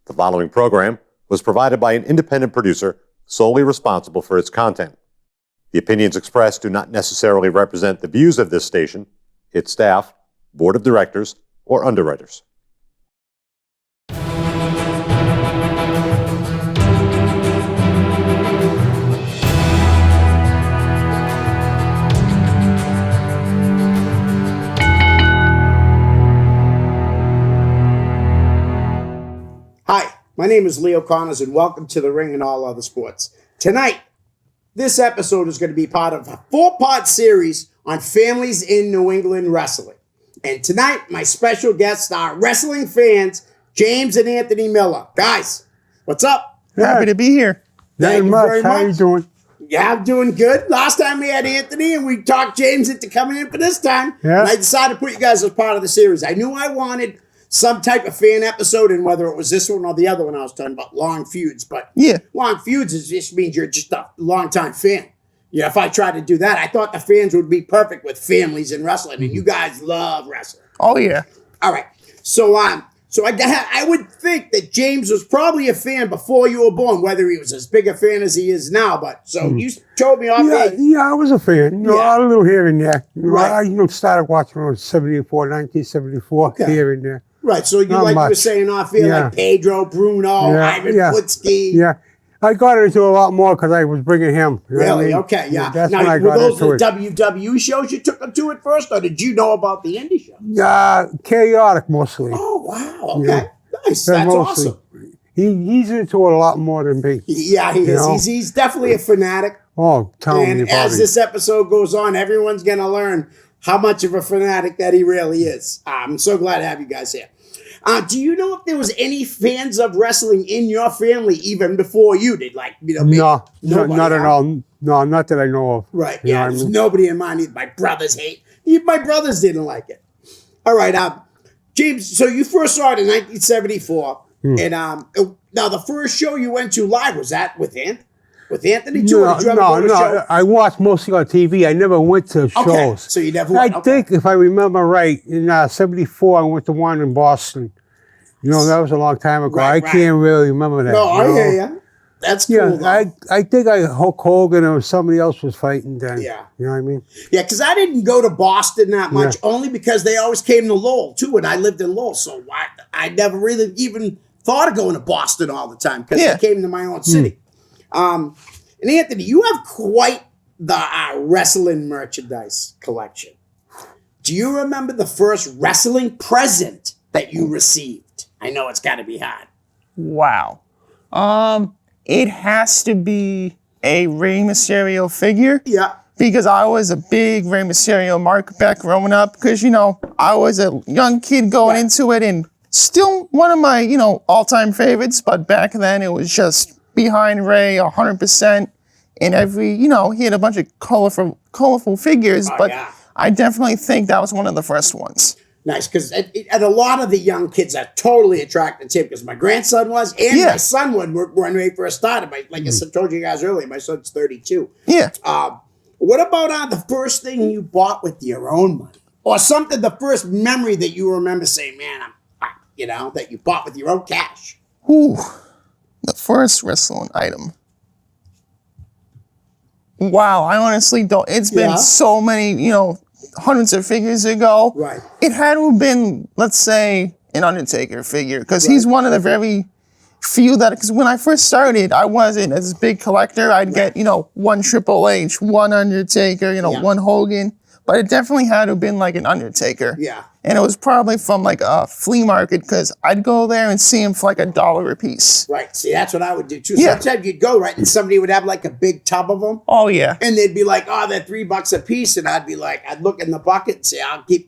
The following program was provided by an independent producer solely responsible for its content. The opinions expressed do not necessarily represent the views of this station, its staff, board of directors, or underwriters. Hi, my name is Leo Connors and welcome to The Ring and All Other Sports. Tonight, this episode is going to be part of a 4-part series on families in New England wrestling. And tonight, my special guests are wrestling fans, James and Anthony Miller. Guys, what's up? Happy to be here. Thank you very much. How you doing? Yeah, I'm doing good. Last time we had Anthony and we talked James into coming in for this time. Yeah. And I decided to put you guys as part of the series. I knew I wanted some type of fan episode, and whether it was this one or the other one I was talking about, long feuds. But Yeah. long feuds just means you're just a long-time fan. Yeah, if I tried to do that, I thought the fans would be perfect with families in wrestling, and you guys love wrestling. Oh, yeah. All right. So I would think that James was probably a fan before you were born, whether he was as big a fan as he is now. But so you told me off Yeah, I was a fan. Yeah. A little here and there. Right. I started watching when 1974, Okay. here and there. Right. So you Not like you were much. saying off here, Yeah. like Pedro, Bruno, Ivan Putski. Yeah. I got into a lot more because I was bringing him. You know what I Really? mean? Okay, yeah. That's now, when I were got those into the it. WWE shows you took him to at first, or did you know about the indie show? Chaotic mostly. Oh, wow. Okay. Yeah. Nice. They're That's mostly. awesome. He's into it a lot more than me. Yeah, he You is. know? He's definitely a fanatic. Oh, tell me And about as it. this episode goes on, everyone's going to learn how much of a fanatic that he really is. I'm so glad to have you guys here. Do you know if there was any fans of wrestling in your family even before you did? Like, No, nobody, not at huh? all. No, not that I know of. Right. You know Yeah. what I There's mean? nobody in mine either. My brothers hate. Even my brothers didn't like it. All right. James. So you first saw it in 1974, and now the first show you went to live, was that with Anthony too? Or did you ever go to a show? I watched mostly on TV. I never went to shows. Okay. So you never I went. Okay. think, if I remember right, in 74, I went to one in Boston. That was a long time ago. Right, I can't really remember that. No, I hear you. That's cool. Yeah, though. I think Hulk Hogan or somebody else was fighting then. Yeah. You know what I mean? Yeah, because I didn't go to Boston that much, Yeah. only because they always came to Lowell, too, and I lived in Lowell, so I never really even thought of going to Boston all the time, because Yeah. I came to my own city. And Anthony, you have quite the wrestling merchandise collection. Do you remember the first wrestling present that you received? I know it's got to be hard. Wow. It has to be a Rey Mysterio figure. Yeah. Because I was a big Rey Mysterio mark back growing up. Because, I was a young kid going into it and still one of my, all-time favorites. But back then it was just behind Rey 100%. And every, he had a bunch of colorful figures. Oh, but yeah. I definitely think that was one of the first ones. Nice, because and a lot of the young kids are totally attracted to him, because my grandson was, and my son would when we first started. Like I told you guys earlier, my son's 32. Yeah. What about the first thing you bought with your own money? Or something, the first memory that you remember saying, man, that you bought with your own cash? Ooh, the first wrestling item. Wow, I honestly don't. It's been so many, hundreds of figures ago. Right. It had to have been, let's say, an Undertaker figure, because he's one of the very few that, because when I first started, I wasn't as a big collector. I'd get, one Triple H, one Undertaker, one Hogan, but it definitely had to have been like an Undertaker. Yeah. And it was probably from like a flea market, because I'd go there and see him for like $1 a piece. Right. See, that's what I would do too. Yeah. Sometimes you'd go, right, and somebody would have like a big tub of them. Oh, yeah. And they'd be like, oh, they're $3 a piece. And I'd be like, I'd look in the bucket and say,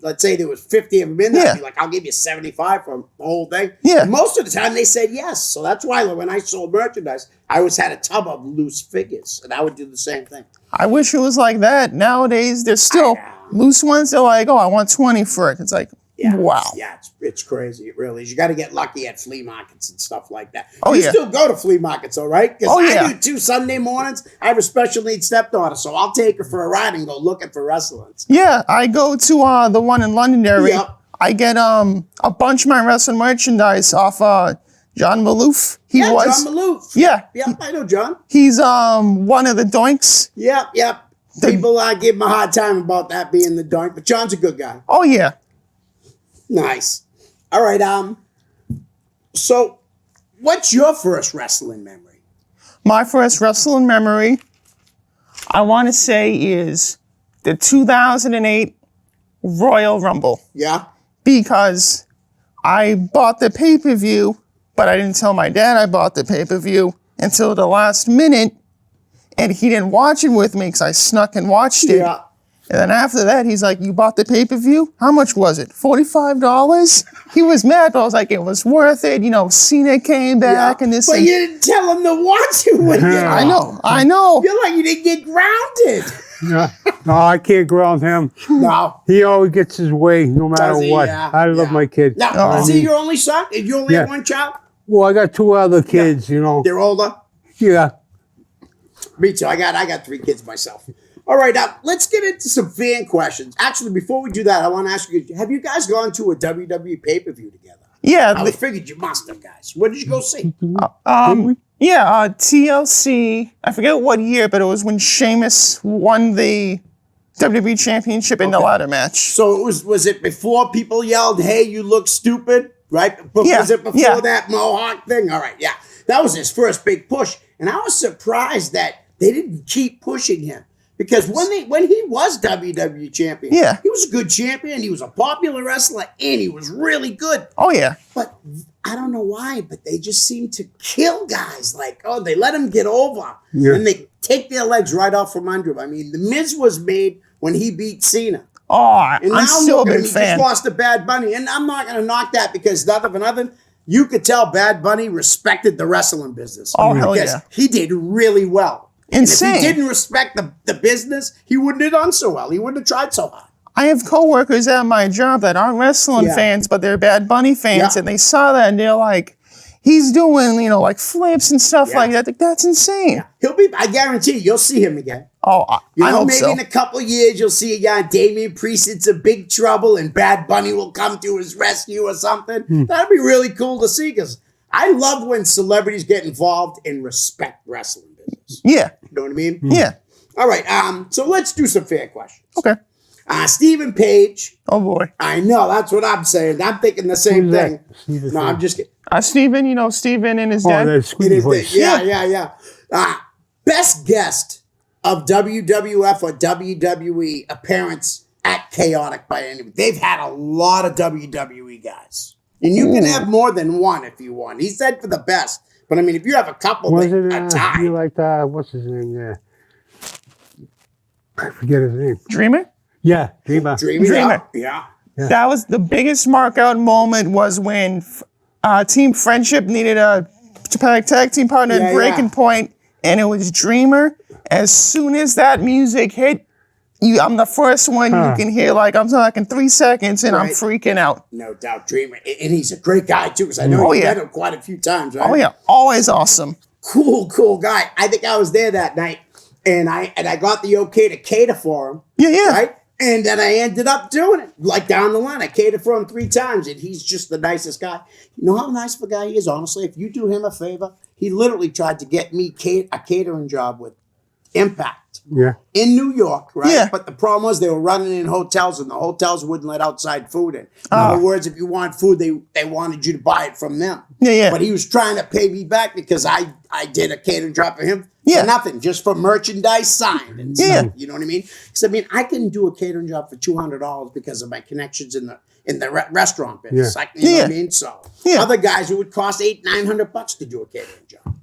let's say there was 50 of them in there. Yeah. I'd be like, I'll give you 75 for the whole thing. Yeah. And most of the time they said yes. So that's why when I sold merchandise, I always had a tub of loose figures. And I would do the same thing. I wish it was like that. Nowadays, there's still loose ones. They're like, oh, I want 20 for it. It's like, Yeah. wow. Yeah, it's crazy. It really is. You got to get lucky at flea markets and stuff like that. Oh, you yeah. still go to flea markets, all right? Because Oh, yeah. I do too. Sunday mornings, I have a special needs stepdaughter, so I'll take her for a ride and go looking for wrestlers. Yeah, I go to the one in Londonderry. Yep. I get a bunch of my wrestling merchandise off John Maloof. He Yeah, was. John Maloof. Yeah. Yeah, I know John. He's one of the doinks. Yep. People give him a hard time about that being the doink, but John's a good guy. Oh yeah. Nice. All right. So, what's your first wrestling memory? My first wrestling memory, I want to say, is the 2008 Royal Rumble, Yeah. because I bought the pay-per-view, but I didn't tell my dad I bought the pay-per-view until the last minute, and he didn't watch it with me because I snuck and watched it. Yeah. And then after that, he's like, "You bought the pay-per-view? How much was it? $45?" He was mad, but I was like, it was worth it. You know, Cena came back and this. But and you didn't tell him to watch it when you I know. You're like, you didn't get grounded. No, I can't ground him. No. He always gets his way, no matter Does he? what. Yeah. I love my kid. Now, is he your only son? Did you only have Yeah. one child? Well, I got 2 other kids, you know. They're older? Yeah. Me too. I got 3 kids myself. All right, now let's get into some fan questions. Actually, before we do that, I want to ask you, have you guys gone to a WWE pay-per-view together? Yeah. I figured you must have, guys. What did you go see? TLC. I forget what year, but it was when Sheamus won the WWE Championship in the ladder match. So was it before people yelled, "Hey, you look stupid"? Right? Yeah, Was it before yeah. that Mohawk thing? All right, yeah. That was his first big push. And I was surprised that they didn't keep pushing him. Because when he was WWE champion, Yeah. he was a good champion, he was a popular wrestler, and he was really good. Oh yeah. But I don't know why, but they just seem to kill guys. Like, they let him get over. Yeah. And they take their legs right off from under him. I mean, The Miz was made when he beat Cena. Oh, And I'm now still a look at him, big he fan. just lost to Bad Bunny. And I'm not going to knock that because nothing for nothing. You could tell Bad Bunny respected the wrestling business. Oh, hell because yeah. he did really well. Insane. And if he didn't respect the business, he wouldn't have done so well. He wouldn't have tried so hard. I have coworkers at my job that aren't wrestling Yeah. fans, but they're Bad Bunny fans, Yeah. and they saw that and they're like, he's doing, like flips and stuff Yeah. like that. Like, that's insane. I guarantee you'll see him again. Oh, You I know, hope maybe so. in a couple of years, you'll see a guy, Damian Priest, it's a big trouble, and Bad Bunny will come to his rescue or something. That'd be really cool to see because I love when celebrities get involved and respect wrestling business. Yeah. You know what I mean? Yeah. All right. So let's do some fair questions. Okay. Stephen Page. Oh boy. I know that's what I'm saying. I'm thinking the same Who's that? thing. Stephen No, I'm Page. just kidding. Steven, Steven and his Oh, dad. that's It Squeaky is voice. yeah. Best guest of WWF or WWE appearance at Chaotic by any. They've had a lot of WWE guys, and you can have more than one if you want. He said for the best, but I mean, if you have a couple Was that it, are tied, you like, what's his name there? I forget his name. Dreamer? Yeah, Dreamer. Dreamer. Yeah. That was the biggest markout moment was when Team Friendship needed a tag team partner Yeah, at Breaking yeah. Point, and it was Dreamer. As soon as that music hit, I'm the first one you can hear, like, I'm talking 3 seconds, and I'm Right. freaking out. No doubt, Dreamer, and he's a great guy too. Because I know you met him quite a few times, right? Oh, yeah. Always awesome. Cool guy. I think I was there that night, and I got the okay to cater for him. Yeah. Right? And then I ended up doing it. Like down the line, I catered for him 3 times, and he's just the nicest guy. You know how nice of a guy he is, honestly? If you do him a favor, he literally tried to get me a catering job with Impact Yeah. in New York, right? Yeah. But the problem was they were running in hotels, and the hotels wouldn't let outside food in. In other words, if you want food, they wanted you to buy it from them. Yeah. But he was trying to pay me back because I did a catering job for him Yeah. for nothing, just for merchandise signed and Yeah. stuff. You know what I mean? Because I mean, I can do a catering job for $200 because of my connections in the restaurant business. Yeah. You know what I mean? So Yeah. other guys, it would cost $800-900 to do a catering job.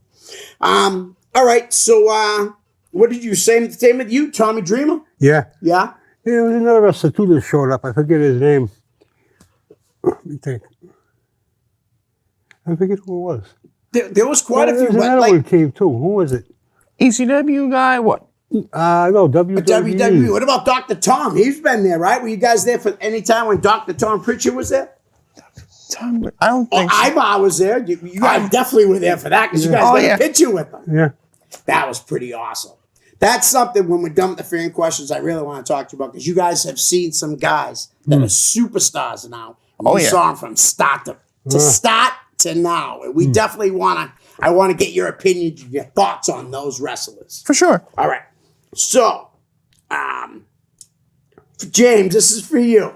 All right. So what did you say? Same with you, Tommy Dreamer? Yeah. Yeah. There was another wrestler too that showed up. I forget his name. Let me think. I forget who it was. There was quite a There few, was but another like one came too. Who was it? ECW guy, what? No, WWE. WWE. What about Dr. Tom? He's been there, right? Were you guys there for any time when Dr. Tom Pritchard was there? I don't Oh, think so. Ibar was there. You guys definitely were there for that because you guys Oh, got yeah. a picture with them. Yeah. That was pretty awesome. That's something when we're done with the fan questions I really want to talk to you about because you guys have seen some guys that are superstars now. And Oh, we yeah. saw them from start to now. And we definitely I want to get your opinion, your thoughts on those wrestlers. For sure. All right. So, James, this is for you.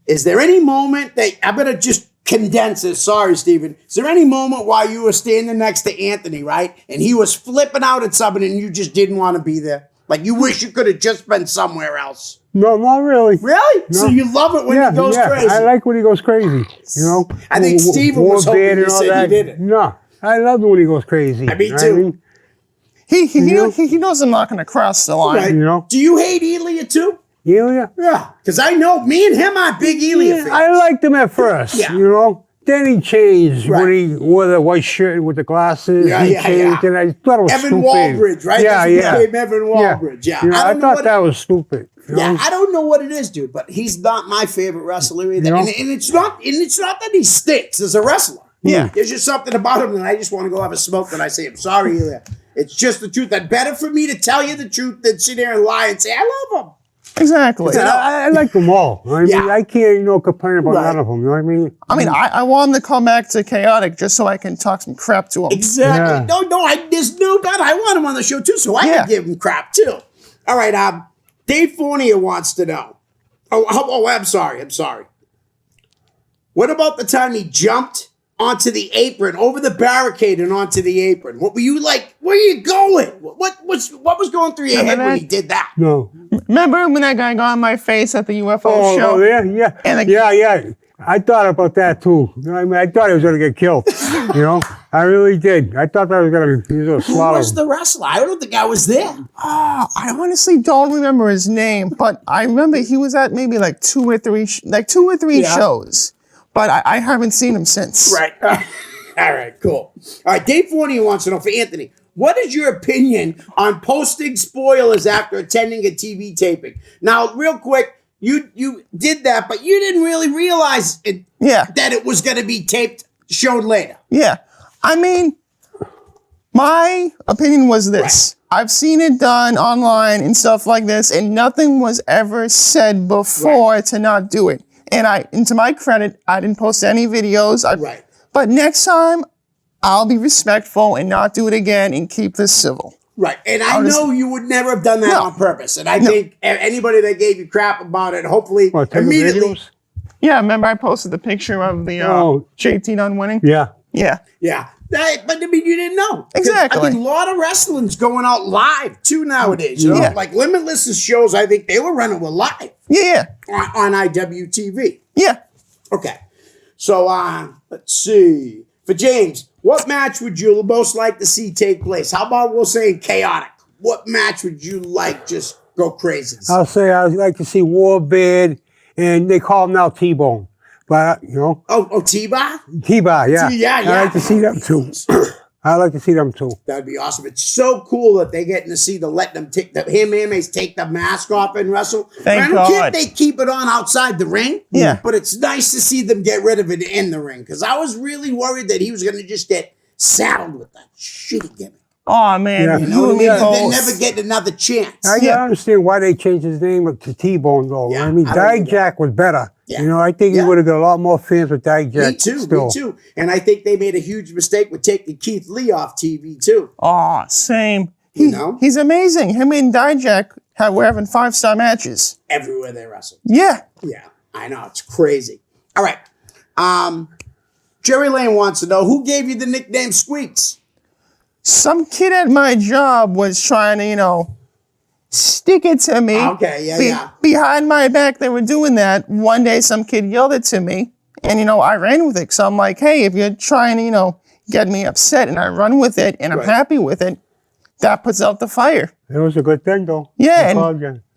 Is there any moment that, I'm going to just condense it. Sorry, Steven. Is there any moment while you were standing next to Anthony, right? And he was flipping out at something and you just didn't want to be there? Like you wish you could have just been somewhere else? No, not really. Really? No. So you love it when he goes crazy? I like when he goes crazy. You know, I think Steven was hoping you said he didn't. No, I love it when he goes crazy. Me You know too. what I mean? He knows I'm not going to cross the line. Right. You know? Do you hate Elia too? Elia? Yeah. Because I know me and him are big Elia fans. I liked him at first. Yeah. You know. Then he changed Right. when he wore the white shirt with the glasses. Yeah, he yeah, changed, yeah. and I thought it was Evan stupid. Waldridge, right? Yeah, That's yeah. what became Evan Waldridge. Yeah. You know, I know thought what- that was stupid. You Yeah, know? I don't know what it is, dude, but he's not my favorite wrestler either. You know? And it's not that he stinks as a wrestler. Yeah. There's just something about him that I just want to go have a smoke and I say, I'm sorry, Elia. It's just the truth. That's better for me to tell you the truth than sit there and lie and say, I love him. Exactly. Yeah, I like them all. I mean, Yeah. I can't, complain about Right. none of them. You know what I mean? I want him to come back to Chaotic just so I can talk some crap to him. Exactly. Yeah. No, there's no doubt. I want him on the show too, so I Yeah. can give him crap too. All right, Dave Fournier wants to know. I'm sorry. What about the time he jumped onto the apron, over the barricade and onto the apron? What were you like? Where are you going? What was going through your head when he did that? No. Remember when that guy got on my face at the UFO show? Oh, yeah. And Yeah. I thought about that too. You know what I mean? I thought he was going to get killed. I really did. I thought that was going to Who swallow was him. the wrestler? I don't think I was there. Oh, I honestly don't remember his name, but I remember he was at maybe like two or three Yeah. shows. But I haven't seen him since. Right. All right, cool. All right, Dave Fournier wants to know, for Anthony, what is your opinion on posting spoilers after attending a TV taping? Now, real quick, you did that, but you didn't really realize that it was going to be showed later. Yeah. I mean, my opinion was this. Right. I've seen it done online and stuff like this, and nothing was ever said before to not do it. And to my credit, I didn't post any videos. Right. But next time, I'll be respectful and not do it again and keep this civil. Right. And I know you would never have done that on purpose. And I think anybody that gave you crap about it, hopefully, immediately. Videos? Yeah, remember I posted the picture of the JT Dunn winning? Yeah. Yeah. Yeah. But I mean, you didn't know. 'Cause, Exactly. I mean, a lot of wrestling's going out live too nowadays. You know, Yeah. like Limitless's shows, I think they were running with live Yeah. on IWTV. Yeah. Okay. So, let's see. For James, what match would you most like to see take place? How about we'll say Chaotic? What match would you like just go crazy? I'll say I'd like to see Warbird, and they call him now T-Bone. But, Oh, T-Bar? T-Bar, yeah. Yeah. I like to see them too. I like to see them too. That'd be awesome. It's so cool that they're getting to see let them take him and Mace take the mask off and wrestle. Thank I don't care if God. they keep it on outside the ring. Yeah. But it's nice to see them get rid of it in the ring, because I was really worried that he was going to just get saddled with that shitty gimmick. Oh, man. Yeah. You You know what I and me mean? both. They never get another chance. I can understand why they changed his name to T-Bone, though. Yeah, I mean, I don't either. Dijak was better. Yeah. I think Yeah. he would have got a lot more fans with Dijak. Me too, still. me too. And I think they made a huge mistake with taking Keith Lee off TV too. Oh, same. You know? He's amazing. Him and Dijak were having 5-star matches. Everywhere they wrestle. Yeah. Yeah, I know. It's crazy. All right. Jerry Lane wants to know, who gave you the nickname Squeaks? Some kid at my job was trying to, stick it to me. Okay, yeah. Behind my back, they were doing that. One day, some kid yelled it to me, and, I ran with it. So I'm like, hey, if you're trying to, get me upset, and I run with it, and I'm happy with it, that puts out the fire. It was a good thing, though. Yeah,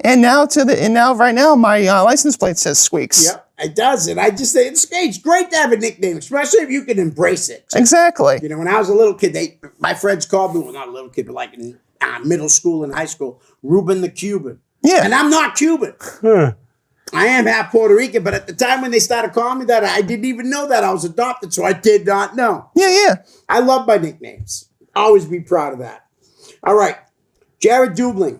And right now, my license plate says Squeaks. Yep, it does. And I just say it's great to have a nickname, especially if you can embrace it. Exactly. When I was a little kid, my friends called me, well, not a little kid, but like in middle school and high school, Ruben the Cuban. Yeah. And I'm not Cuban. I am half Puerto Rican, but at the time when they started calling me that, I didn't even know that I was adopted, so I did not know. Yeah. I love my nicknames. Always be proud of that. All right. Jared Dubling.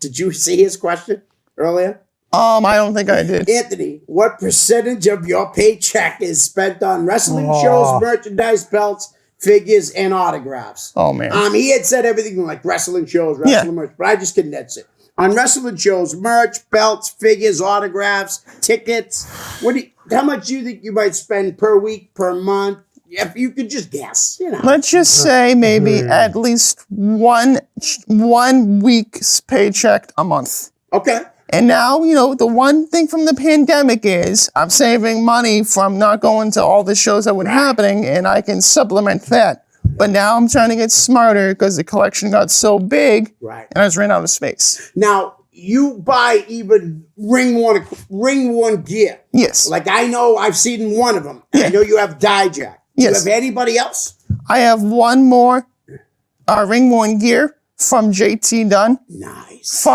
Did you see his question earlier? I don't think I did. Anthony, what percentage of your paycheck is spent on wrestling shows, merchandise, belts, figures, and autographs? Oh, man. He had said everything like wrestling shows, wrestling merch, but I just condensed it. On wrestling shows, merch, belts, figures, autographs, tickets. How much do you think you might spend per week, per month? If you could just guess, Let's just say maybe at least one week's paycheck a month. Okay. And now, the one thing from the pandemic is I'm saving money from not going to all the shows that were happening, and I can supplement that. But now I'm trying to get smarter because the collection got so big, Right. and I was running out of space. Now, you buy even ring one gear. Yes. Like I know I've seen one of them. Yeah. I know you have Dijak. Yes. Do you have anybody else? I have one more ring worn gear from JT Dunn. Nice.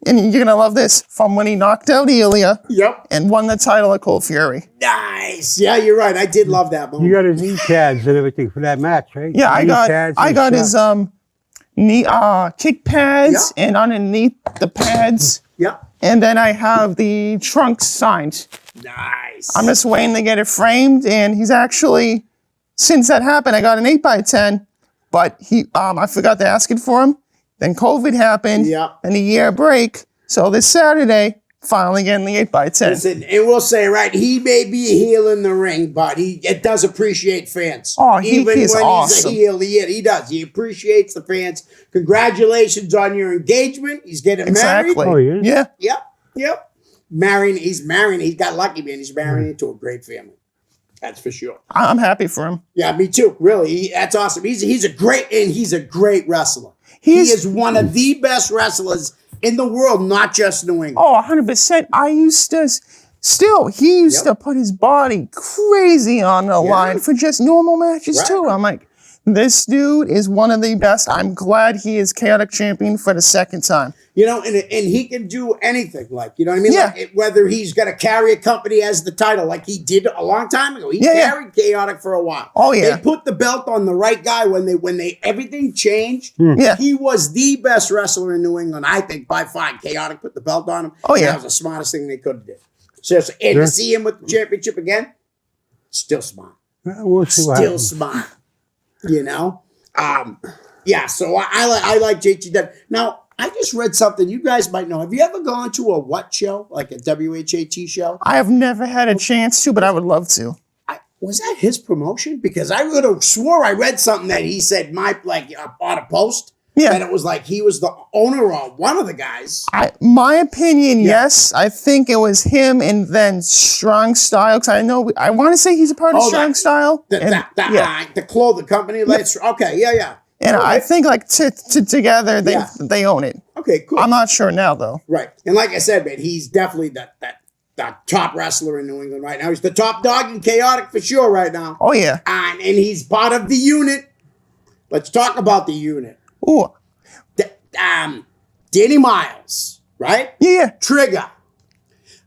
And you're going to love this, from when he knocked out Elia Yep. and won the title at Cold Fury. Nice. Yeah, you're right. I did love that moment. You got his knee pads and everything for that match, right? Yeah, I got his his knee kick pads and underneath the pads. Yep. And then I have the trunks signed. Nice. I'm just waiting to get it framed, and he's actually, since that happened, I got an 8x10, but I forgot to ask it for him. Then COVID happened, and a year break. So this Saturday, finally getting the 8x10. Listen, and we'll say, right, he may be a heel in the ring, but it does appreciate fans. Oh, Even he's when awesome. he's a heel, he does. He appreciates the fans. Congratulations on your engagement. He's getting married. Oh, yeah? Yeah. Yep. He's marrying. He got lucky, man. He's marrying into a great family. That's for sure. I'm happy for him. Yeah, me too. Really, that's awesome. He's a great wrestler. He is one of the best wrestlers in the world, not just New England. Oh, 100%. He used to put his body crazy on the line for just normal matches too. I'm like, this dude is one of the best. I'm glad he is Chaotic Champion for the second time. And he can do anything, you know what I mean? Yeah. Like, whether he's going to carry a company as the title, like he did a long time ago. He carried Chaotic for a while. Oh, yeah. They put the belt on the right guy when they everything changed. Yeah. He was the best wrestler in New England, I think, by far. Chaotic put the belt on him. Oh, yeah. That was the smartest thing they could have did. Seriously. And to see him with the championship again, still smart. We'll see what Still happens. smart. So I like JT Dunn. Now, I just read something you guys might know. Have you ever gone to a what show? Like a WHAT show? I have never had a chance to, but I would love to. Was that his promotion? Because I would have swore I read something that he said on a post. Yeah. That it was like he was the owner or one of the guys. My opinion, yes. I think it was him and then Strong Style, because I want to say he's a part of Strong Style. The clothing company. Okay, yeah. And I think together they own it. Okay, cool. I'm not sure now though. Right. And like I said, man, he's definitely the top wrestler in New England right now. He's the top dog in Chaotic for sure right now. Oh yeah. And he's part of the unit. Let's talk about the unit. Ooh. Danny Miles, right? Yeah. Trigger.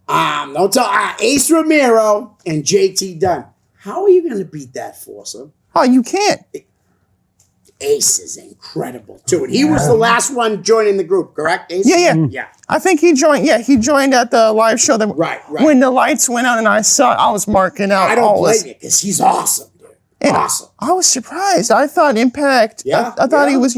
Don't tell Ace Romero and JT Dunn. How are you going to beat that foursome? Oh, you can't. Ace is incredible too, and he was the last one joining the group, correct? Ace? Yeah. I think he joined. Yeah, he joined at the live show. Right. When the lights went out, and I was marking out. I don't blame you because he's awesome, dude. And awesome. I was surprised. I thought Impact. Yeah. I thought he was,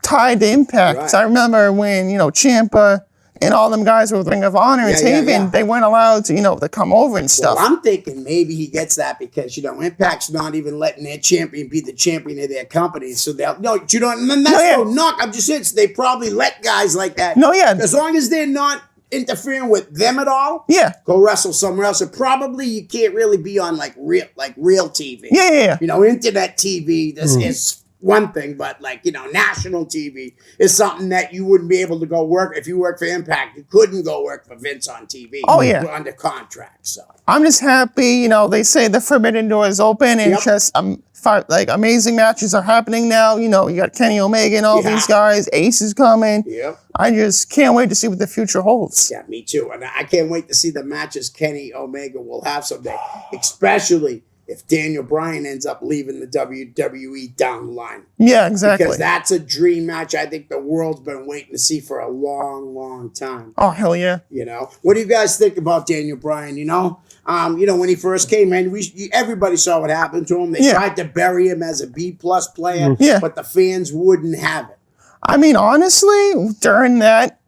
tied to Impact. Right. I remember when Ciampa and all them guys were with Ring of Honor and Taven, they weren't allowed to come over and stuff. Well, I'm thinking maybe he gets that because Impact's not even letting their champion be the champion of their company, so they'll and that's no knock. I'm just saying they probably let guys like that. No, yeah. As long as they're not interfering with them at all. Yeah. Go wrestle somewhere else. And probably you can't really be on real TV. Yeah. Internet TV. This is one thing, but national TV is something that you wouldn't be able to go work. If you work for Impact, you couldn't go work for Vince on TV. Oh, yeah. You're under contract, so. I'm just happy, they say the forbidden door is open and just amazing matches are happening now. You got Kenny Omega and all these guys. Ace is coming. Yep. I just can't wait to see what the future holds. Yeah, me too. And I can't wait to see the matches Kenny Omega will have someday, especially if Daniel Bryan ends up leaving the WWE down the line. Yeah, exactly. Because that's a dream match I think the world's been waiting to see for a long, long time. Oh, hell yeah. You know, what do you guys think about Daniel Bryan? You know, when he first came in, everybody saw what happened to him. They tried to bury him as a B+ player, but the fans wouldn't have it. I mean, honestly, during that,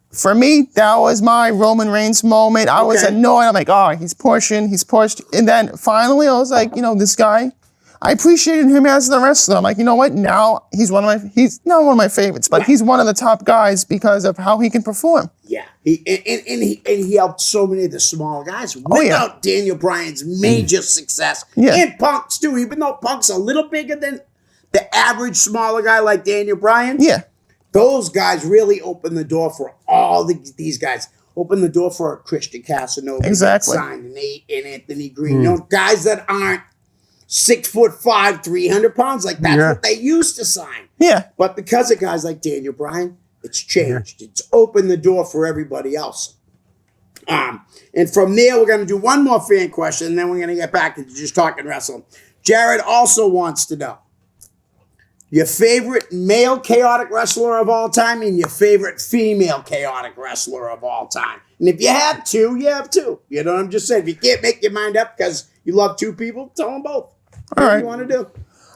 for me, that was my Roman Reigns moment. I was annoyed. I'm like, oh, he's pushed. And then finally, I was like, this guy, I appreciated him as the wrestler. I'm like, you know what? Now he's not one of my favorites, but he's one of the top guys because of how he can perform. Yeah, he helped so many of the small guys without Daniel Bryan's major success. And Punk's too, even though Punk's a little bigger than the average smaller guy like Daniel Bryan. Yeah. Those guys really opened the door for all these guys. Opened the door for Christian Casanova. Exactly. Signed and Anthony Green. Guys that aren't 6'5", 300 pounds. Like that's what they used to sign. Yeah. But because of guys like Daniel Bryan, it's changed. It's opened the door for everybody else. And from there, we're going to do one more fan question, and then we're going to get back to just talking wrestling. Jared also wants to know your favorite male chaotic wrestler of all time and your favorite female chaotic wrestler of all time. And if you have two, you have two. You know what I'm just saying? If you can't make your mind up because you love two people, tell them both. What do you want to do?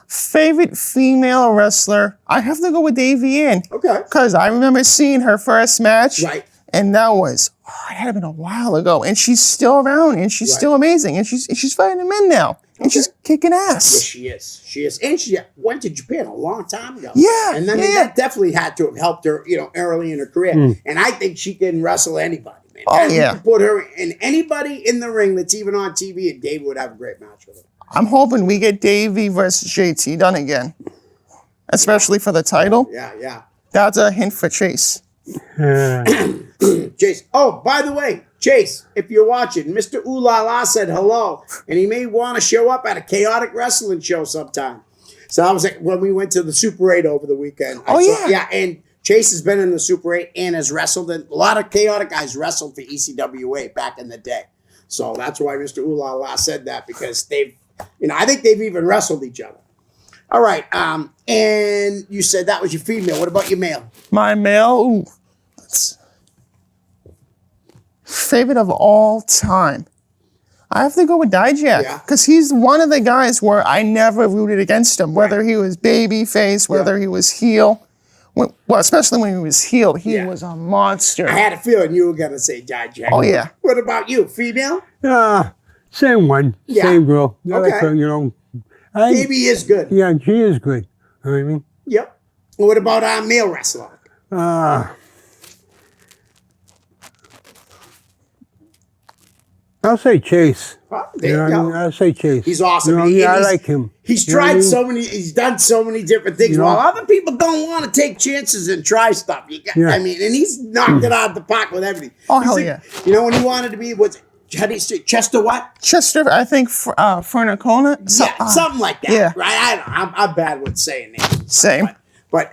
Favorite female wrestler, I have to go with Davey Ann. Okay. Because I remember seeing her first match. Right. And that was, it had been a while ago. And she's still around and she's still amazing. And she's fighting the men now. And she's kicking ass. Yes, she is. She is. And she went to Japan a long time ago. Yeah. And then that definitely had to have helped her, early in her career. And I think she can wrestle anybody, man. Oh, and yeah. you can put her in anybody in the ring that's even on TV, and Dave would have a great match with her. I'm hoping we get Davey versus JT done again. Especially for the title. Yeah. That's a hint for Chase. Chase. Oh, by the way, Chase, if you're watching, Mr. Ooh La La said hello, and he may want to show up at a chaotic wrestling show sometime. So I was like, when we went to the Super 8 over the weekend. Yeah, and Chase has been in the Super 8 and has wrestled, and a lot of chaotic guys wrestled for ECWA back in the day. So that's why Mr. Ooh La La said that, because they've, I think they've even wrestled each other. All right, and you said that was your female. What about your male? My male, favorite of all time. I have to go with Dijak because he's one of the guys where I never rooted against him, whether he was babyface, whether he was heel. Well, especially when he was heel, he was a monster. I had a feeling you were going to say Dijak. Oh, yeah. What about you, female? Same one, same girl. I like her, Baby is good. Yeah, she is good. You know what I mean? Yep. What about male wrestler? I'll say Chase. Oh, there you go. I'll say Chase. He's awesome. I like him. He's tried he's done so many different things. While other people don't want to take chances and try stuff. I mean, and he's knocked it out of the park with everything. Oh, hell yeah. When he wanted to be, how do you say, Chester what? Chester, I think, Fernacona. Something like that. Yeah. Right? I'm bad with saying names. Same. But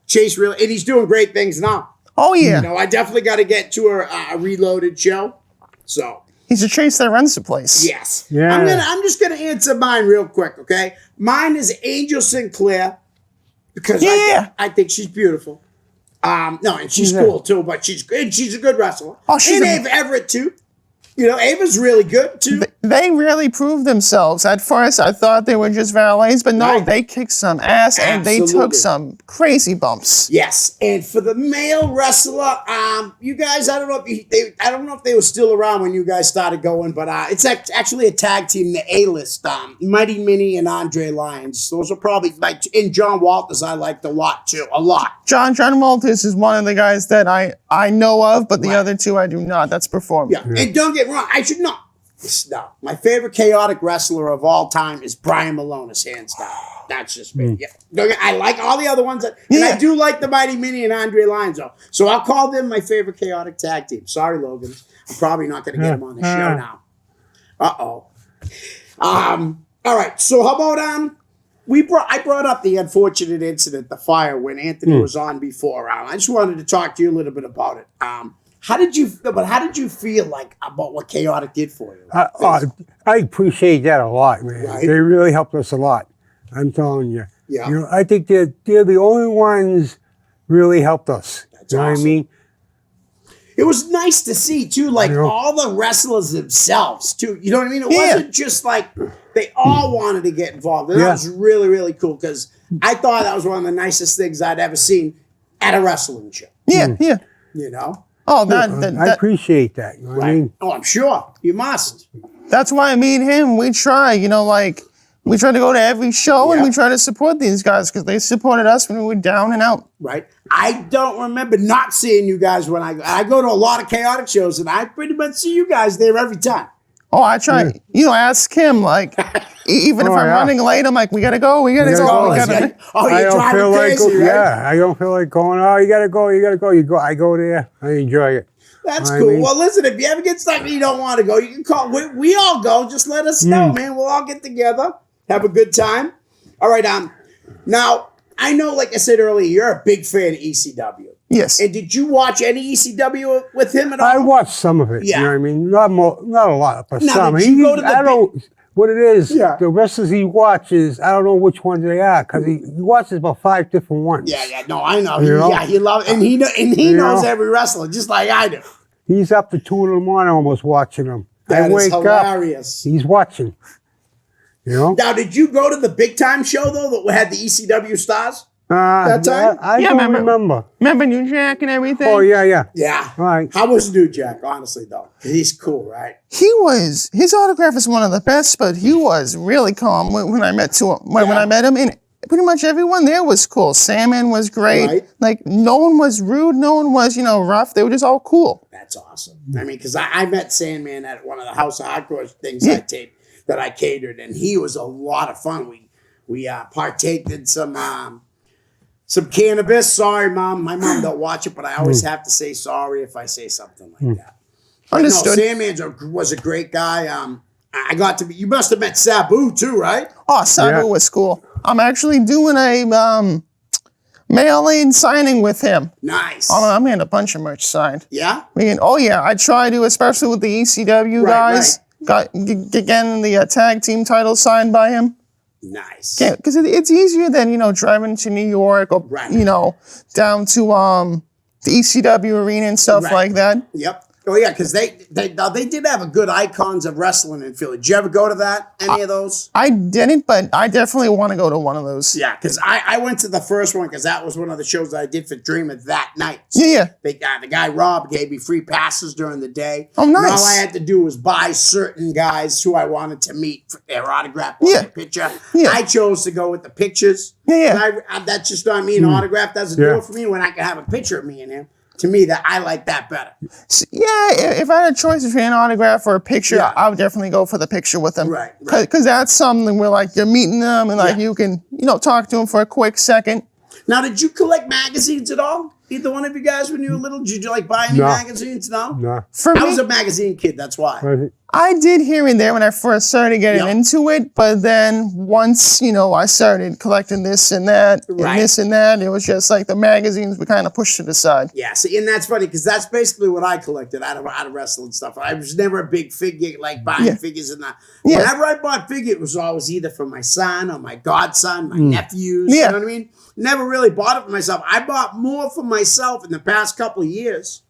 Chase really, and he's doing great things now. Oh, yeah. I definitely got to get to a Reloaded show. So. He's a Chase that runs the place. Yes. Yeah. I'm just gonna answer mine real quick, okay? Mine is Angel Sinclair because I think she's beautiful. No, and she's cool too, but she's a good wrestler. Oh, she's Ava Everett too. Ava's really good too. They really proved themselves. At first, I thought they were just valets, but no, they kicked some ass and they took some crazy bumps. Yes, and for the male wrestler, you guys, I don't know if they were still around when you guys started going, but it's actually a tag team, the A-List, Mighty Minnie and Andre Lyons. Those are probably and John Walters. I liked a lot too, a lot. John Walters is one of the guys that I know of, but the other two I do not. That's performance. Yeah, and don't get wrong, I should not. No, my favorite chaotic wrestler of all time is Bryan Malonis, hands down. That's just me. Yeah. I like all the other ones, and I do like the Mighty Minnie and Andre Lyons, though. So I'll call them my favorite chaotic tag team. Sorry, Logan. I'm probably not going to get them on the show now. Uh-oh. All right, so how about I brought up the unfortunate incident, the fire, when Anthony was on before. I just wanted to talk to you a little bit about it. How did you feel like about what Chaotic did for you? I appreciate that a lot, man. Right. They really helped us a lot. I'm telling you. Yeah. You know, I think they're the only ones really helped us. That's you know what I awesome. mean? It was nice to see too, like You know? all the wrestlers themselves too. You know what I mean? It Yeah. wasn't just like they all wanted to get involved, and that Yeah. was really, really cool because I thought that was one of the nicest things I'd ever seen at a wrestling show. Yeah, yeah. You know? Oh, I appreciate that. You know what I mean? Oh, I'm sure you must. that's why me and him, we try, like, we try to go to every show and Yeah. we try to support these guys because they supported us when we were down and out. Right? I don't remember not seeing you guys when I go to a lot of Chaotic shows, and I pretty much see you guys there every time. Oh, I try, ask him, like, even if Oh, I'm yeah. running late, I'm like, we gotta go, we gotta gotta go. go. We gotta... Oh, I you're don't driving feel like crazy, right? yeah. I don't feel like going. Oh, you gotta go. You gotta go. You go. I go there. I enjoy it. That's I cool. mean- Well, listen, if you ever get stuck and you don't want to go, you can call. We all go. Just let us know, man. We'll all get together, have a good time. All right. Now I know, like I said earlier, you're a big fan of ECW. Yes. And did you watch any ECW with him at all? I watched some of it. Yeah. You know what I mean? Not a lot, but Now, some. did you go to the I don't. What it is, Yeah. the wrestlers he watches, I don't know which ones they are, because he watches about 5 different ones. Yeah. No, I know. You know? He loves, and he You knows know? every wrestler just like I do. He's up to 2 in the morning almost watching them. That I is wake up, hilarious. he's watching. You know? Now, did you go to the big time show though that had the ECW stars? that time? I Yeah, don't remember. remember. Remember New Jack and everything? Oh, yeah. Yeah. All right. How was New Jack? Honestly, though, he's cool, right? His autograph is one of the best, but he was really calm when I met when I met him, and pretty much everyone there was cool. Sandman was great. Right. Like, no one was rude, no one was, rough. They were just all cool. That's awesome. I mean, because I met Sandman at one of the House of Hardcore things Yeah. I taped that I catered, and he was a lot of fun. We partaked in some cannabis. Sorry, Mom. My mom don't watch it, but I always have to say sorry if I say something like that. But Understood. No, Sandman was a great guy. I got to be. You must have met Sabu too, right? Oh, Sabu Yeah. was cool. I'm actually doing a mail-in signing with him. Nice. I'm getting a bunch of merch signed. Yeah. I try to, especially with the ECW Right, guys. Getting the tag team title signed by him. Nice. Yeah, because it's easier than, driving to New York or, Right. down to the ECW arena and stuff Right. like that. Yep. Oh yeah, because they did have a good icons of wrestling in Philly. Did you ever go to that? Any of those? I didn't, but I definitely want to go to one of those. Yeah, because I went to the first one because that was one of the shows that I did for Dreamer that night. Yeah. The guy Rob gave me free passes during the day. Oh, And nice. all I had to do was buy certain guys who I wanted to meet for their autograph or Yeah. their picture. Yeah. I chose to go with the pictures. Yeah. And that's just not me. An autograph doesn't do Yeah. it for me when I can have a picture of me and him. To me, that I like that better. Yeah, if I had a choice between an autograph or a picture, Yeah. I would definitely go for the picture with them. Right. Because that's something where, like, you're meeting them and, like, Yeah. you can, talk to them for a quick second. Now, did you collect magazines at all? Either one of you guys when you were little? Did you like buy any No. magazines? No? No. For I me, was a magazine kid, that's why. Was it? I did here and there when I first started getting Yeah. into it, but then once, I started collecting this and that, Right. and this and that, it was just like the magazines were kind of pushed to the side. Yeah, see, and that's funny because that's basically what I collected out of wrestling stuff. I was never a big figure, like buying Yeah. figures and that. Yeah. Whenever I bought figure, it was always either for my son or my godson, my nephews. Yeah. You know what I mean? Never really bought it for myself. I bought more for myself in the past couple of years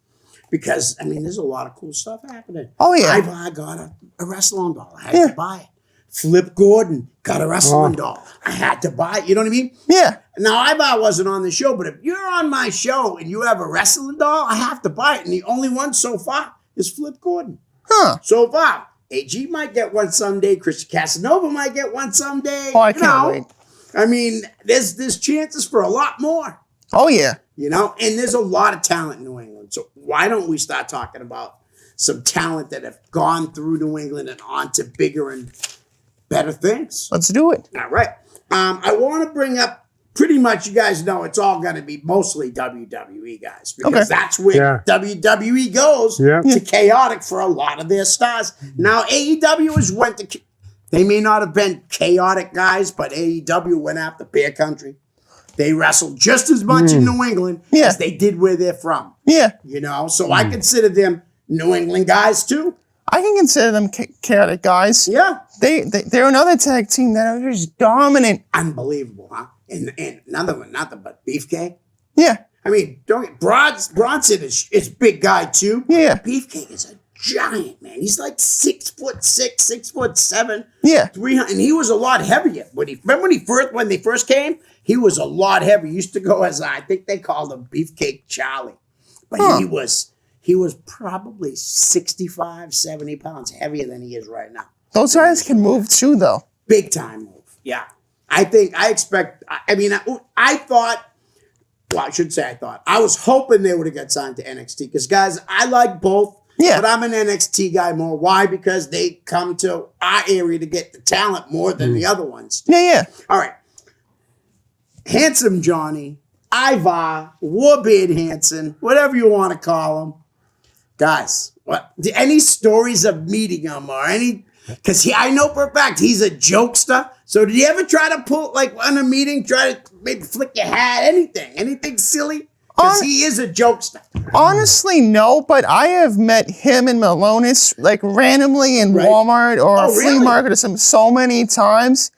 because, there's a lot of cool stuff happening. Oh, yeah. I got a wrestling doll. I had to buy it. Flip Gordon got a wrestling doll. I had to buy it. You know what I mean? Yeah. Now, I wasn't on the show, but if you're on my show and you have a wrestling doll, I have to buy it. And the only one so far is Flip Gordon. Huh. So far. AG might get one someday. Christian Casanova might get one someday. Oh, I can't wait. There's chances for a lot more, Oh, yeah. and there's a lot of talent in New England. So why don't we start talking about some talent that have gone through New England and on to bigger and better things? Let's do it. All right. I want to bring up pretty much, you guys know it's all going to be mostly WWE guys because Okay. that's where Yeah. WWE goes Yeah. to chaotic for a lot of their stars. Now, AEW has went to, they may not have been chaotic guys, but AEW went after Bear Country. They wrestled just as much in New England Yeah. as they did where they're from. Yeah. You know, so I consider them New England guys too. I can consider them chaotic guys. Yeah. They're another tag team that are just dominant. Unbelievable, huh? And another one, nothing but Beefcake. Yeah. I mean, don't get Bronson is big guy too. Yeah. Beefcake is a giant, man. He's like 6'6", 6'7". Yeah. 300, and he was a lot heavier. When they first came, he was a lot heavier. He used to go as I think they called him Beefcake Charlie, but he was probably 65, 70 pounds heavier than he is right now. Those guys can move too, though. Big time move. Yeah, I was hoping they would have got signed to NXT because guys, I like both. Yeah. But I'm an NXT guy more. Why? Because they come to our area to get the talent more than the other ones. Yeah. All right. Handsome Johnny, Ivar, Warbeard Hanson, whatever you want to call him. Guys, any stories of meeting him or any... Because I know for a fact he's a jokester. So did he ever try to pull, like, on a meeting, try to maybe flick your hat, anything silly? Because he is a jokester. Honestly, no, but I have met him and Malonis like randomly in Walmart or a flea market or something so many times.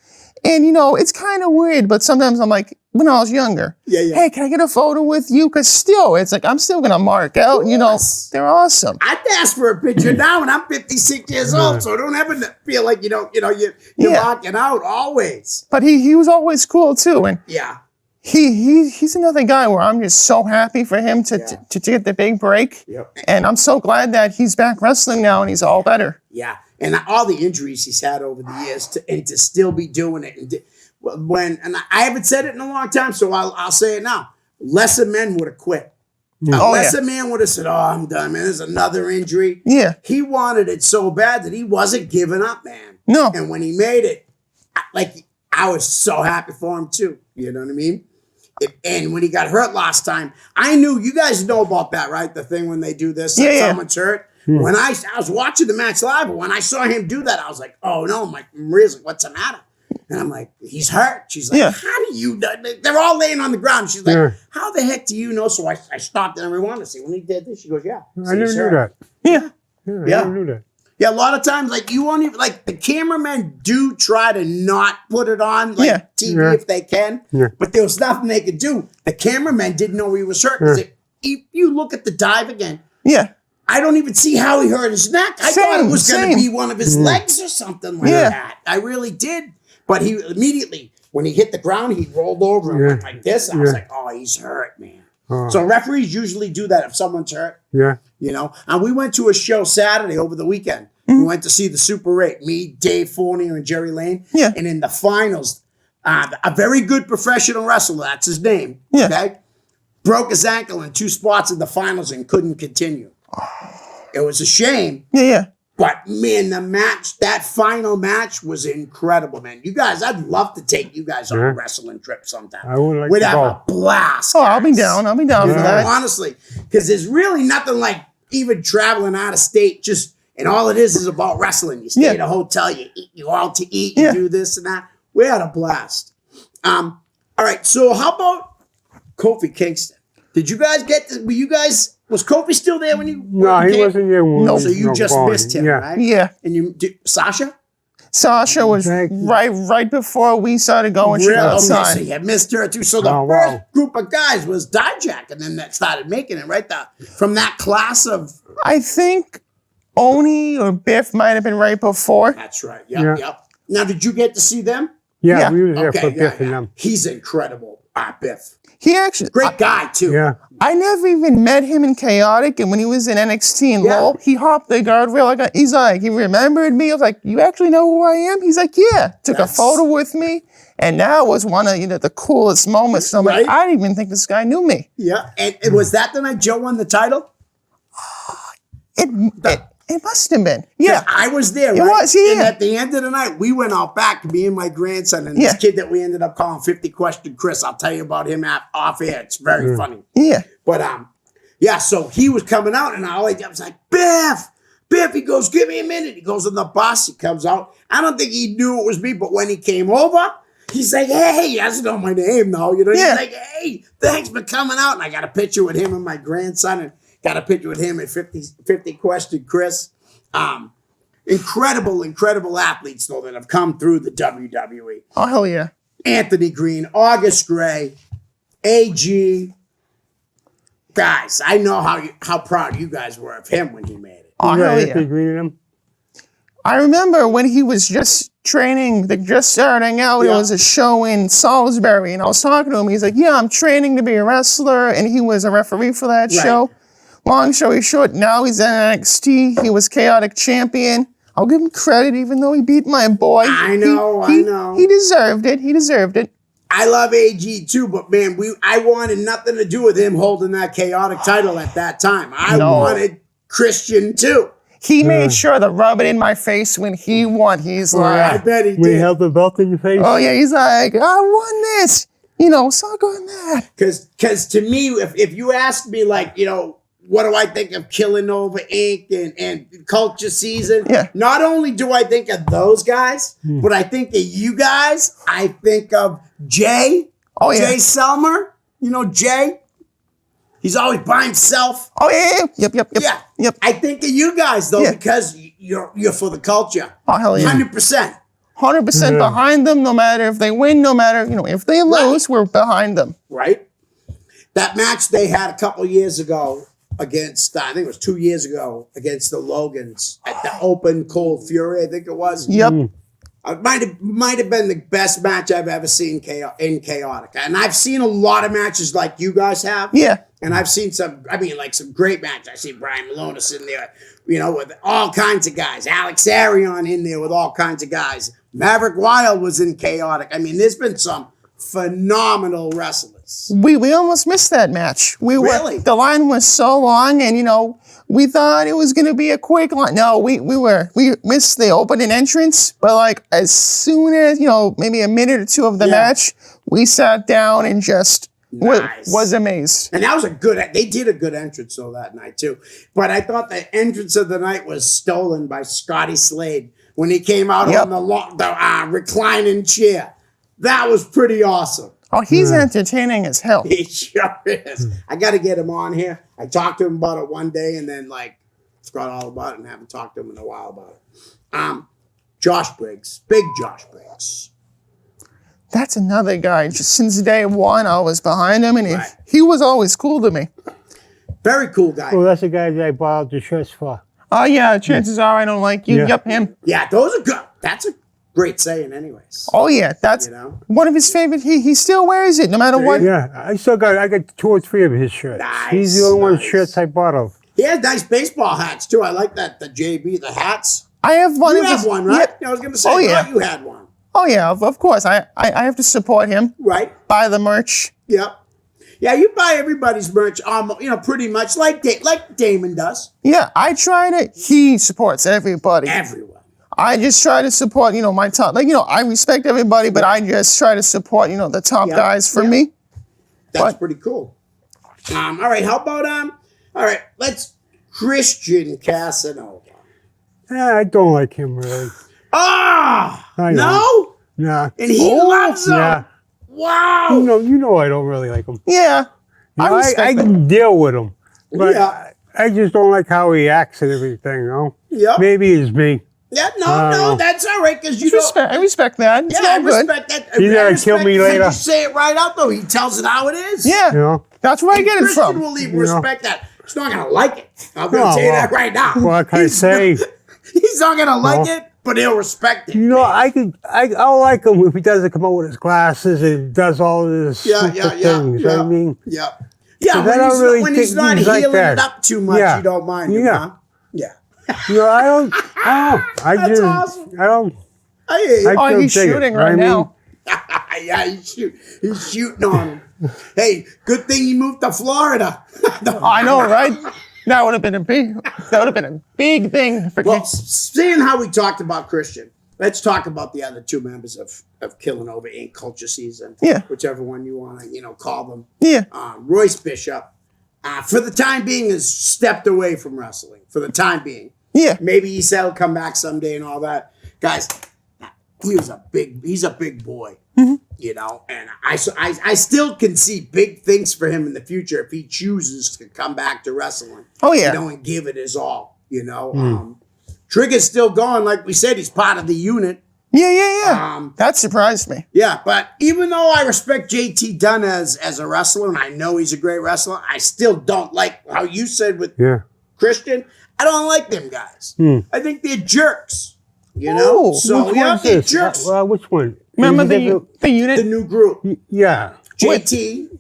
And, it's kind of weird, but sometimes I'm like, when I was younger, hey, can I get a photo with you? Because still, it's like, I'm still going to mark out, they're awesome. I'd ask for a picture now when I'm 56 years old, so don't ever feel like, you're marking out always. But he was always cool, too. And yeah. He's another guy where I'm just so happy for him to get the big break. Yep. And I'm so glad that he's back wrestling now and he's all better. Yeah. And all the injuries he's had over the years to still be doing it. And I haven't said it in a long time, so I'll say it now. Lesser men would have quit. A lesser man would have said, oh, I'm done, man. There's another injury. Yeah. He wanted it so bad that he wasn't giving up, man. No. And when he made it, I was so happy for him too. You know what I mean? And when he got hurt last time, I knew, you guys know about that, right? The thing when they do this, someone's hurt. When I was watching the match live, but when I saw him do that, I was like, oh no, Maria's like, what's the matter? And I'm like, he's hurt. She's like, how do you know? They're all laying on the ground. She's like, how the heck do you know? So I stopped and I rewound to see when he did this. She goes, yeah. I never knew that. Yeah. I never knew that. Yeah, a lot of times, you won't even, the cameramen do try to not put it on, TV if they can, but there was nothing they could do. The cameramen didn't know he was hurt. Because if you look at the dive again, I don't even see how he hurt his neck. I thought it was going to be one of his legs or something like that. I really did. But he immediately, when he hit the ground, he rolled over and went like this. I was like, oh, he's hurt, man. So referees usually do that if someone's hurt. Yeah. And we went to a show Saturday over the weekend. We went to see the Super 8, me, Dave Fournier, and Jerry Lane. Yeah. And in the finals, a very good professional wrestler, that's his name, okay, broke his ankle in 2 spots in the finals and couldn't continue. It was a shame. Yeah. But, man, that final match was incredible, man. You guys, I'd love to take you guys on a wrestling trip sometime. I would like We'd to have go. a blast. Oh, I'll be down. I'll be down for that. Honestly, because there's really nothing like even traveling out of state, and all it is about wrestling. You stay at a hotel, you eat, you all to eat, you do this and that. We had a blast. All right, so how about Kofi Kingston? Did you guys was Kofi still there when you No, he came? wasn't there. No. So you just missed him, right? Yeah. And Sasha? Sasha was right before we started going Really? Okay, so outside. you missed her too. So the first group of guys was Dijak, and then that started making it, right? From that class of... I think Oni or Biff might have been right before. That's right. Yep. Now, did you get to see them? Yeah, we were there for Biff and them. He's incredible, Biff. He actually... Great guy, too. Yeah. I never even met him in Chaotic, and when he was in NXT in Lowell, he hopped the guardrail. He remembered me. I was like, you actually know who I am? He's like, yeah. Took a photo with me, and that was one of the coolest moments. So I'm like, I didn't even think this guy knew me. Yeah, and was that the night Joe won the title? It must have been. Yeah. I was there, right? It was, yeah. And at the end of the night, we went out back, me and my grandson, and this kid that we ended up calling 50 Question Chris. I'll tell you about him off air. It's very funny. Yeah. But, so he was coming out, and I was like, Biff! He goes, give me a minute. He goes on the bus. He comes out. I don't think he knew it was me, but when he came over, He's like, hey, he doesn't know my name, though. You know, Yeah. he's like, hey, thanks for coming out. And I got a picture with him and my grandson, and got a picture with him and 50 Question Chris. Incredible athletes, though, that have come through the WWE. Oh, hell yeah. Anthony Green, August Gray, AG. Guys, I know how proud you guys were of him when he made it. Oh, hell yeah. Anthony Green and him? I remember when he was just training, just starting out, Yeah. it was a show in Salisbury, and I was talking to him. He's like, yeah, I'm training to be a wrestler, and he was a referee for that Right. show. Long story short, now he's in NXT. He was Chaotic Champion. I'll give him credit, even though he beat my boy. I know. He deserved it. He deserved it. I love AG too, but man, I wanted nothing to do with him holding that chaotic title at that time. I wanted Christian too. He made sure to rub it in my face when he won. He's I like, bet he When he did. held the belt in your face? oh yeah, he's like, I won this. You know, suck on that. Because to me, if you ask me, like, you know, what do I think of Killing Over Inc. and Culture Season? Yeah. Not only do I think of those guys, but I think of you guys. I think of Jay. Oh, yeah. Jay Selmer. You know Jay? He's always by himself. Oh yeah. Yep. Yeah. Yep. I think of you guys, though, Yeah. because you're for the culture. Oh, hell yeah. 100%. 100% behind them, no matter if they win, no matter, you know, if they lose, we're behind them. Right? That match they had a couple years ago against, I think it was 2 years ago, against the Logans at the Open Cold Fury, I think it was. Yep. It might have been the best match I've ever seen in Chaotic. And I've seen a lot of matches like you guys have. Yeah. And I've seen some great matches. I've seen Brian Malonis in there, you know, with all kinds of guys. Alex Arion in there with all kinds of guys. Maverick Wild was in Chaotic. I mean, there's been some phenomenal wrestlers. We almost missed that match. Really? The line was so long, and, you know, we thought it was going to be a quick line. No, we missed the opening entrance, but, like, as soon as, you know, maybe a minute or two of the match, we sat down and just Nice. was amazed. And that was they did a good entrance though that night too. But I thought the entrance of the night was stolen by Scotty Slade when he came out on the reclining chair. That was pretty awesome. Oh, he's entertaining as hell. He sure is. I got to get him on here. I talked to him about it one day and then forgot all about it and haven't talked to him in a while about it. Josh Briggs, big Josh Briggs. That's another guy. Just since day one, I was behind him, and Right. he was always cool to me. Very cool guy. Well, that's the guy that I bought out the shirts for. Oh, yeah, chances are I don't like you. Yeah. Yep, him. Yeah, those are good. That's a great saying anyways. Oh, yeah, that's You know? one of his favorite. He still wears it no matter what. Yeah, I got 2 or 3 of his shirts. Nice, He's the only one nice. shirts I bought of. He had nice baseball hats too. I like that. The JB, the hats. I have one You of have his. one, right? Yeah. I was going to say, Oh, I yeah. thought you had one. Oh, yeah, of course. I have to support him. Right? Buy the merch. Yep. Yeah, you buy everybody's merch, pretty much like Damon does. Yeah, I try to. He supports everybody. Everyone. I just try to support, my top. I respect everybody, but I just try to support, the top Yeah, guys for yeah. me. That's But- pretty cool. All right, how about all right, let's Christian Casanova. I don't like him really. Ah, I no, know. Nah. and he loves him. Yeah. Wow. You know I don't really like him. Yeah, I I respect that. can deal with him, but Yeah. I just don't like how he acts and everything. You know. Yep. Maybe it's me. Yeah, no, that's all right because you don't. I respect that. It's Yeah, I all good. respect that. He's I gonna respect kill me that later. You say it right out though. He tells it how it is. Yeah, You know. that's where I get it Christian from. will even You know? respect that. He's not gonna like it. I'm gonna Oh, tell you well. that right now. What can I say? He's not gonna like No. it, but he'll respect it. You know, I'll like him if he doesn't come out with his glasses and does all this Yeah, stupid things. You know what I mean? Yeah. Yeah, Because I don't really when he's think not he's like healing it that. up too much, Yeah. you don't mind him, Yeah. huh? Yeah. You know, I That's just, awesome. I don't. I hear you. I Oh, don't he's dig it, shooting you know what right I mean? now. Yeah, he's shooting on him. Hey, good thing he moved to Florida. I know, right? That would have been a big thing for Well, kids. seeing how we talked about Christian, let's talk about the other 2 members of Killing Over Inc. Culture Season. Yeah. Whichever one you want to, call them. Yeah. Royce Bishop, for the time being, has stepped away from wrestling. For the time being. Yeah. Maybe he said he'll come back someday and all that. Guys, he's a big boy. You know, and I still can see big things for him in the future if he chooses to come back to wrestling. Oh, yeah. You know, and give it his all. You know, Trigger's still going. Like we said, he's part of the unit. Yeah. That surprised me. Yeah, but even though I respect JT Dunn as a wrestler, and I know he's a great wrestler, I still don't like how you said with Christian. I don't like them guys. I think they're jerks. You know? So which yeah, one's they're this? jerks. Which one? Remember Is it the unit? The new group. Yeah. JT.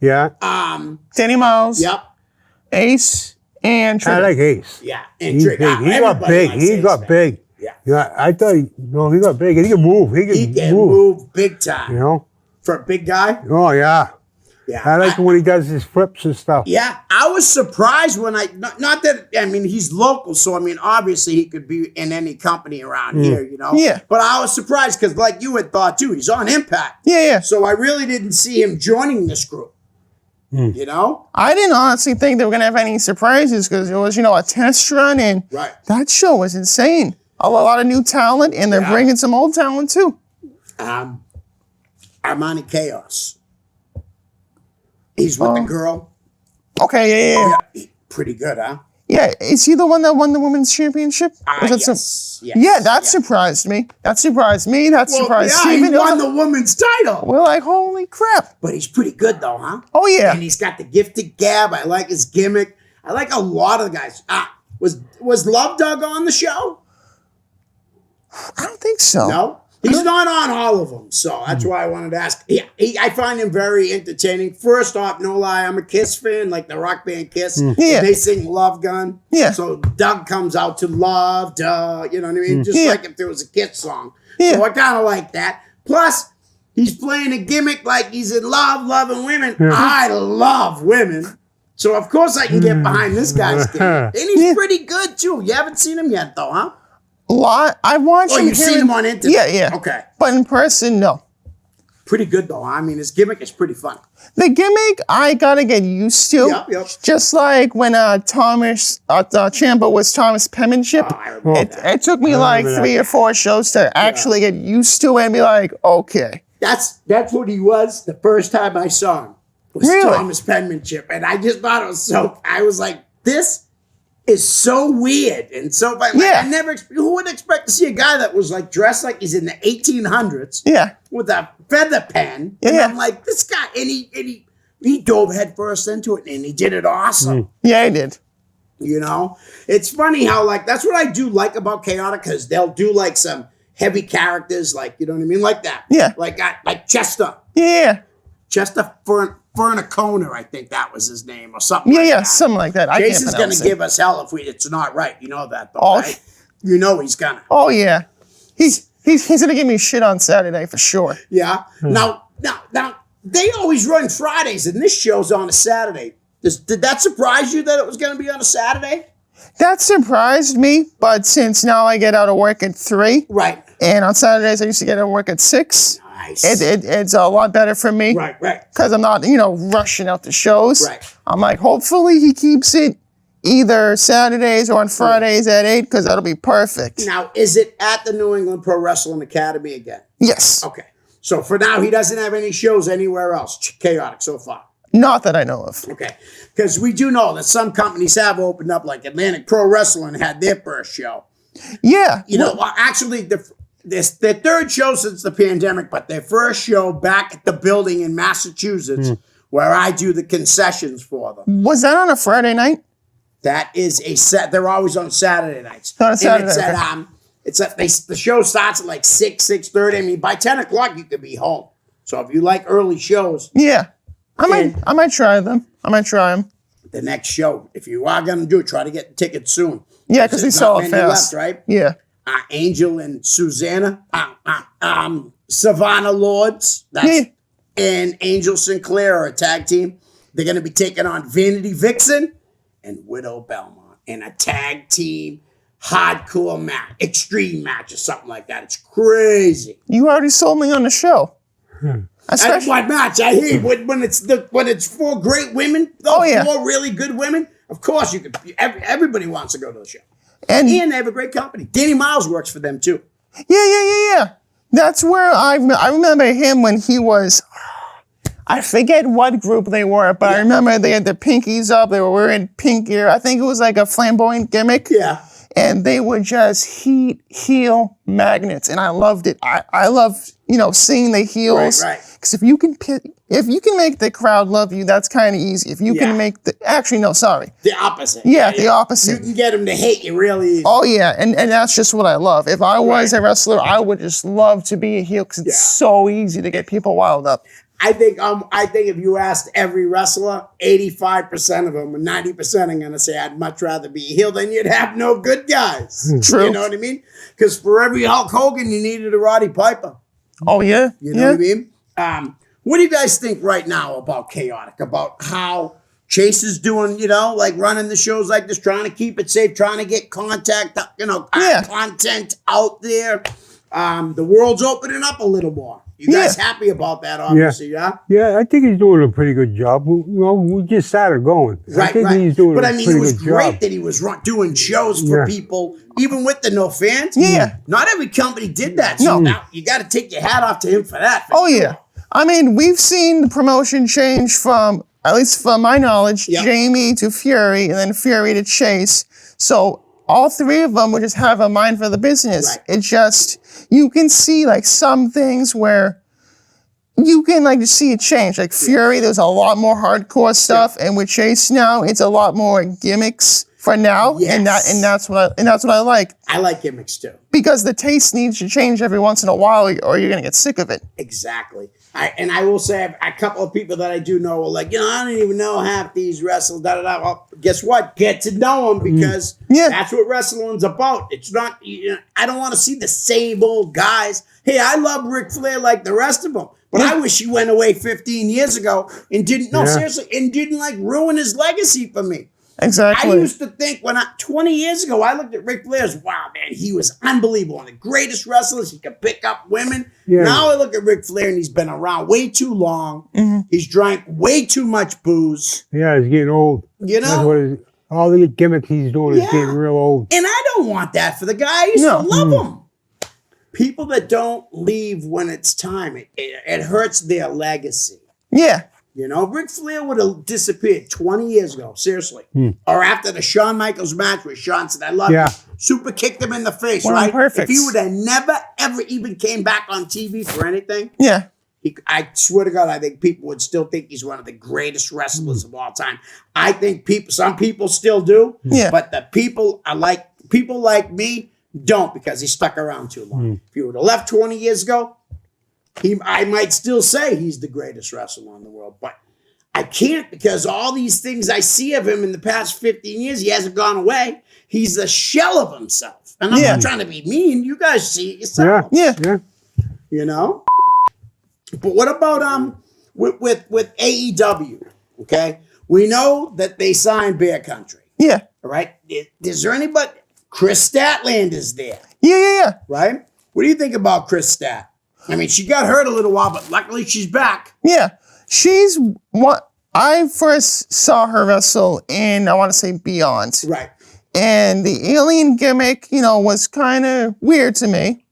Yeah. Danny Miles, Yep. Ace, and Trigger. I like Ace. Yeah. And He's Trigger. big. He got big. He got big. Yeah. Yeah. I thought he got big. And he can move. He can move big time. You know? For a big guy. Oh, yeah. Yeah. I like when he does his flips and stuff. Yeah, I was surprised when not that, I mean, he's local, so I mean, obviously he could be in any company around here, you know? Yeah. But I was surprised because, like you had thought too, he's on Impact. Yeah. So I really didn't see him joining this group. You know? I didn't honestly think they were going to have any surprises because it was, a test run, and that show was insane. A lot of new talent, and they're bringing some old talent too. Armani Chaos. He's with the girl. Okay, yeah. Pretty good, huh? Yeah, is he the one that won the women's championship? Yes. Yeah, that surprised me. That surprised me. That surprised Steven. He won the women's title. We're like, holy crap. But he's pretty good though, huh? Oh, yeah. And he's got the gifted gab. I like his gimmick. I like a lot of the guys. Was Love Dog on the show? I don't think so. No? He's not on all of them, so that's why I wanted to ask. Yeah, I find him very entertaining. First off, no lie, I'm a Kiss fan, like the rock band Kiss. Yeah. They sing Love Gun. Yeah. So Doug comes out to Love, duh, you know what I mean? Just like if there was a Kiss song. Yeah. So I kind of like that. Plus, he's playing a gimmick like he's in love, loving women. I love women. So of course I can get behind this guy's gimmick. And he's pretty good too. You haven't seen him yet though, huh? I've watched him. Oh, you've seen him on internet? Yeah. Okay. But in person, no. Pretty good though. I mean, his gimmick is pretty fun. The gimmick, I gotta get used to. Yep. Just like when Thomas Ciampa was Thomas Penmanship. I remember that. It took me like 3 or 4 shows to actually get used to it and be like, okay. That's what he was the first time I saw him. Was Really? Thomas Penmanship. And I just thought it was I was like, this is so weird. And so, I who would expect to see a guy that was like dressed like he's in the 1800s with a feather pen. And I'm like, this guy, and he dove headfirst into it and he did it awesome. Yeah, he did. You know, it's funny how that's what I do like about Chaotic, because they'll do like some heavy characters, like, you know what I mean? Like that. Yeah. Like Chester. Yeah. Chester Furnaconer, I think that was his name, or something like that. Something like that. Jason's going to give us hell if it's not right. You know that, though, Oh. right? You know he's going to. Oh, yeah. He's going to give me shit on Saturday for sure. Yeah. Now, they always run Fridays, and this show's on a Saturday. Did that surprise you that it was going to be on a Saturday? That surprised me, but since now I get out of work at 3. Right. And on Saturdays I used to get out of work at 6. Nice. It's a lot better for me. Right. Because I'm not, rushing out the shows. Right. I'm like, hopefully he keeps it either Saturdays or on Fridays at 8, because that'll be perfect. Now, is it at the New England Pro Wrestling Academy again? Yes. Okay. So for now, he doesn't have any shows anywhere else. Chaotic so far. Not that I know of. Okay. Because we do know that some companies have opened up, like Atlantic Pro Wrestling had their first show. Yeah. Actually, their third show since the pandemic, but their first show back at the building in Massachusetts, where I do the concessions for them. Was that on a Friday night? That is a set. They're always on Saturday nights. On a Saturday, the show starts at like 6:30. I mean, by 10 o'clock, you could be home. So if you like early shows. Yeah. I might try them. I might try them. The next show, if you are going to do it, try to get the tickets soon. Yeah, because they sell it fast. Left, right? Yeah. Angel and Susanna. Savannah Lords. And Angel Sinclair are a tag team. They're going to be taking on Vanity Vixen and Widow Belmont in a tag team hardcore match, extreme match or something like that. It's crazy. You already sold me on the show. That's what match I hate when it's 4 great women. Oh, yeah. 4 really good women. Of course, you could. Everybody wants to go to the show, And they have a great company. Danny Miles works for them too. Yeah. That's where I remember him when he was, I forget what group they were, but I remember they had their pinkies up. They were wearing pink gear. I think it was like a flamboyant gimmick. Yeah. And they were just heel magnets, and I loved it. I loved, seeing the heels. Right. Because if you can make the crowd love you, that's kind of easy. If you can make the opposite. Yeah, the opposite. You can get them to hate you really easy. Oh yeah, and that's just what I love. If I was a wrestler, I would just love to be a heel because it's so easy to get people wild up. I think if you asked every wrestler, 85% of them, or 90% are going to say, I'd much rather be a heel than you'd have no good guys. True. You know what I mean? Because for every Hulk Hogan, you needed a Roddy Piper. Oh, yeah. You know what I mean? What do you guys think right now about Chaotic, about how Chase is doing, like running the shows like this, trying to keep it safe, trying to get content out there. The world's opening up a little more. You guys happy about that, obviously, yeah? Yeah, I think he's doing a pretty good job. We just started going. Right, I think he's doing a pretty good job. But it was great that he was doing shows for people, even with the no fans. Yeah. Not every company did that. So now you got to take your hat off to him for that. Yeah. I mean, we've seen the promotion change from, at least from my knowledge, Jamie to Fury, and then Fury to Chase. So all three of them would just have a mind for the business. Right. It just, you can see like some things where you can like just see a change. Like Fury, there's a lot more hardcore stuff, and with Chase now, it's a lot more gimmicks for now. Yes. And that's what I like. I like gimmicks too. Because the taste needs to change every once in a while, or you're gonna get sick of it. Exactly. I will say a couple of people that I do know are like, I don't even know half these wrestlers, Well, guess what? Get to know them because that's what wrestling's about. It's not, I don't want to see the same old guys. Hey, I love Ric Flair like the rest of them, but I wish he went away 15 years ago and didn't like ruin his legacy for me. Exactly. I used to think 20 years ago, I looked at Ric Flair as, wow, man, he was unbelievable. One of the greatest wrestlers. He could pick up women. Yeah. Now I look at Ric Flair and he's been around way too long. Mm-hmm. He's drank way too much booze. Yeah, he's getting old. That's what all the gimmicks he's doing is getting real old. And I don't want that for the guy. I used to love him. People that don't leave when it's time, it hurts their legacy. Yeah. Ric Flair would have disappeared 20 years ago, seriously. Or after the Shawn Michaels match where Shawn said, I love you. Super kicked him in the face, right? Perfect. If he would have never, ever even came back on TV for anything, I swear to God, I think people would still think he's one of the greatest wrestlers of all time. I think some people still do, but the people like me don't because he stuck around too long. If he would have left 20 years ago, I might still say he's the greatest wrestler in the world, but I can't because all these things I see of him in the past 15 years, he hasn't gone away. He's a shell of himself. And I'm not trying to be mean. You guys see it yourself. Yeah. But what about with AEW? Okay. We know that they signed Bear Country. Yeah. All right. Is there anybody? Chris Statlander is there. Yeah. Right? What do you think about Chris Stat? I mean, she got hurt a little while, but luckily she's back. Yeah. She's what I first saw her wrestle in, I want to say Beyond. Right. And the alien gimmick, was kind of weird to me,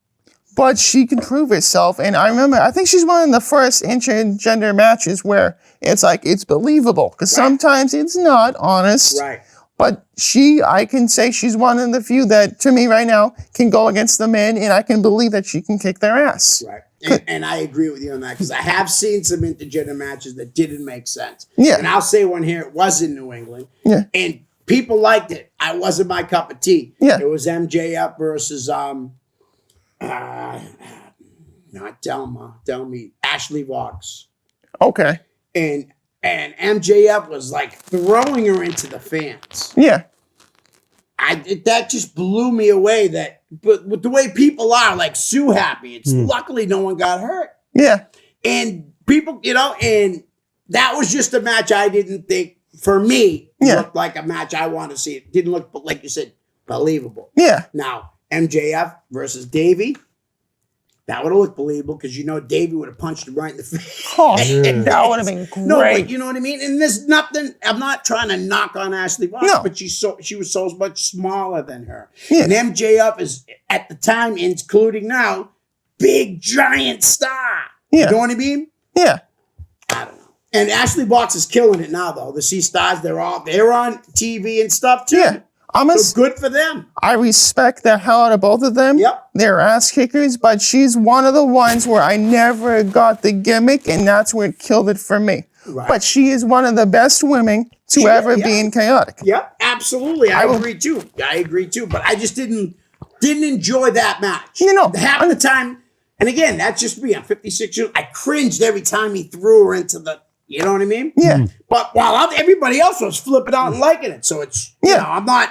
but she can prove herself. And I think she's one of the first intergender matches where it's believable because sometimes it's not honest. Right. But I can say she's one of the few that, to me right now, can go against the men, and I can believe that she can kick their ass. Right. And I agree with you on that, because I have seen some intergender matches that didn't make sense. Yeah. And I'll say one here, it was in New England. Yeah. And people liked it. I wasn't my cup of tea. Yeah. It was MJF versus, not Delmy, Ashley Vox. Okay. And MJF was like throwing her into the fans. Yeah. That just blew me away. But with the way people are, like Sue Happy, it's luckily no one got hurt. Yeah. And people, and that was just a match I didn't think, for me, looked like a match I want to see. It didn't look, like you said, believable. Yeah. Now, MJF versus Davey. That would have looked believable because Davey would have punched him right in the face. Oh, that would have been great. No, but you know what I mean? And there's nothing, I'm not trying to knock on Ashley Vox, but she was so much smaller than her. Yeah. And MJF is, at the time, including now, big giant star. Yeah. You know what I mean? Yeah. I don't know. And Ashley Box is killing it now, though. The C Stars, they're on TV and stuff too. Yeah. So good for them. I respect the hell out of both of them. Yep. They're ass kickers, but she's one of the ones where I never got the gimmick, and that's where it killed it for me. Right. But she is one of the best women to ever be in Chaotic. Yep, absolutely. I agree too. But I just didn't enjoy that match. You know, half of the time, and again, that's just me. I'm 56 years. I cringed every time he threw her into the. You know what I mean? Yeah. But while everybody else was flipping out and liking it, so it's you know, I'm not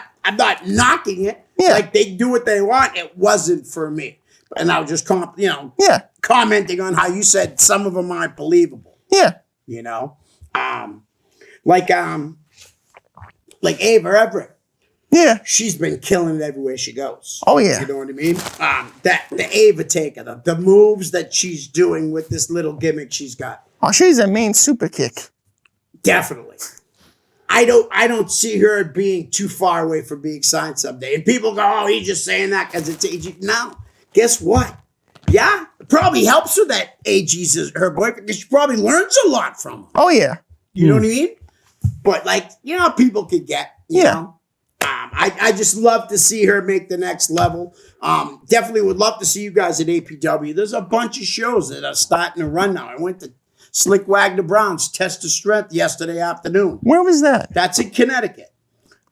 knocking it. Yeah. Like they do what they want. It wasn't for me, and I was just commenting on how you said some of them aren't believable. Yeah. You know, like Ava Everett. Yeah. She's been killing it everywhere she goes. Oh, yeah. You know what I mean? The Ava taker, the moves that she's doing with this little gimmick she's got. Oh, she's a mean super kick. Definitely. I don't see her being too far away from being signed someday. And people go, oh, he's just saying that because it's AG. No. Guess what? Yeah, it probably helps her that AG's her boyfriend because she probably learns a lot from him. Oh, yeah. You know what I mean? But like, you know, people could get, you know. I just love to see her make the next level. Definitely would love to see you guys at APW. There's a bunch of shows that are starting to run now. I went to Slick Wagner Brown's Test of Strength yesterday afternoon. Where was that? That's in Connecticut.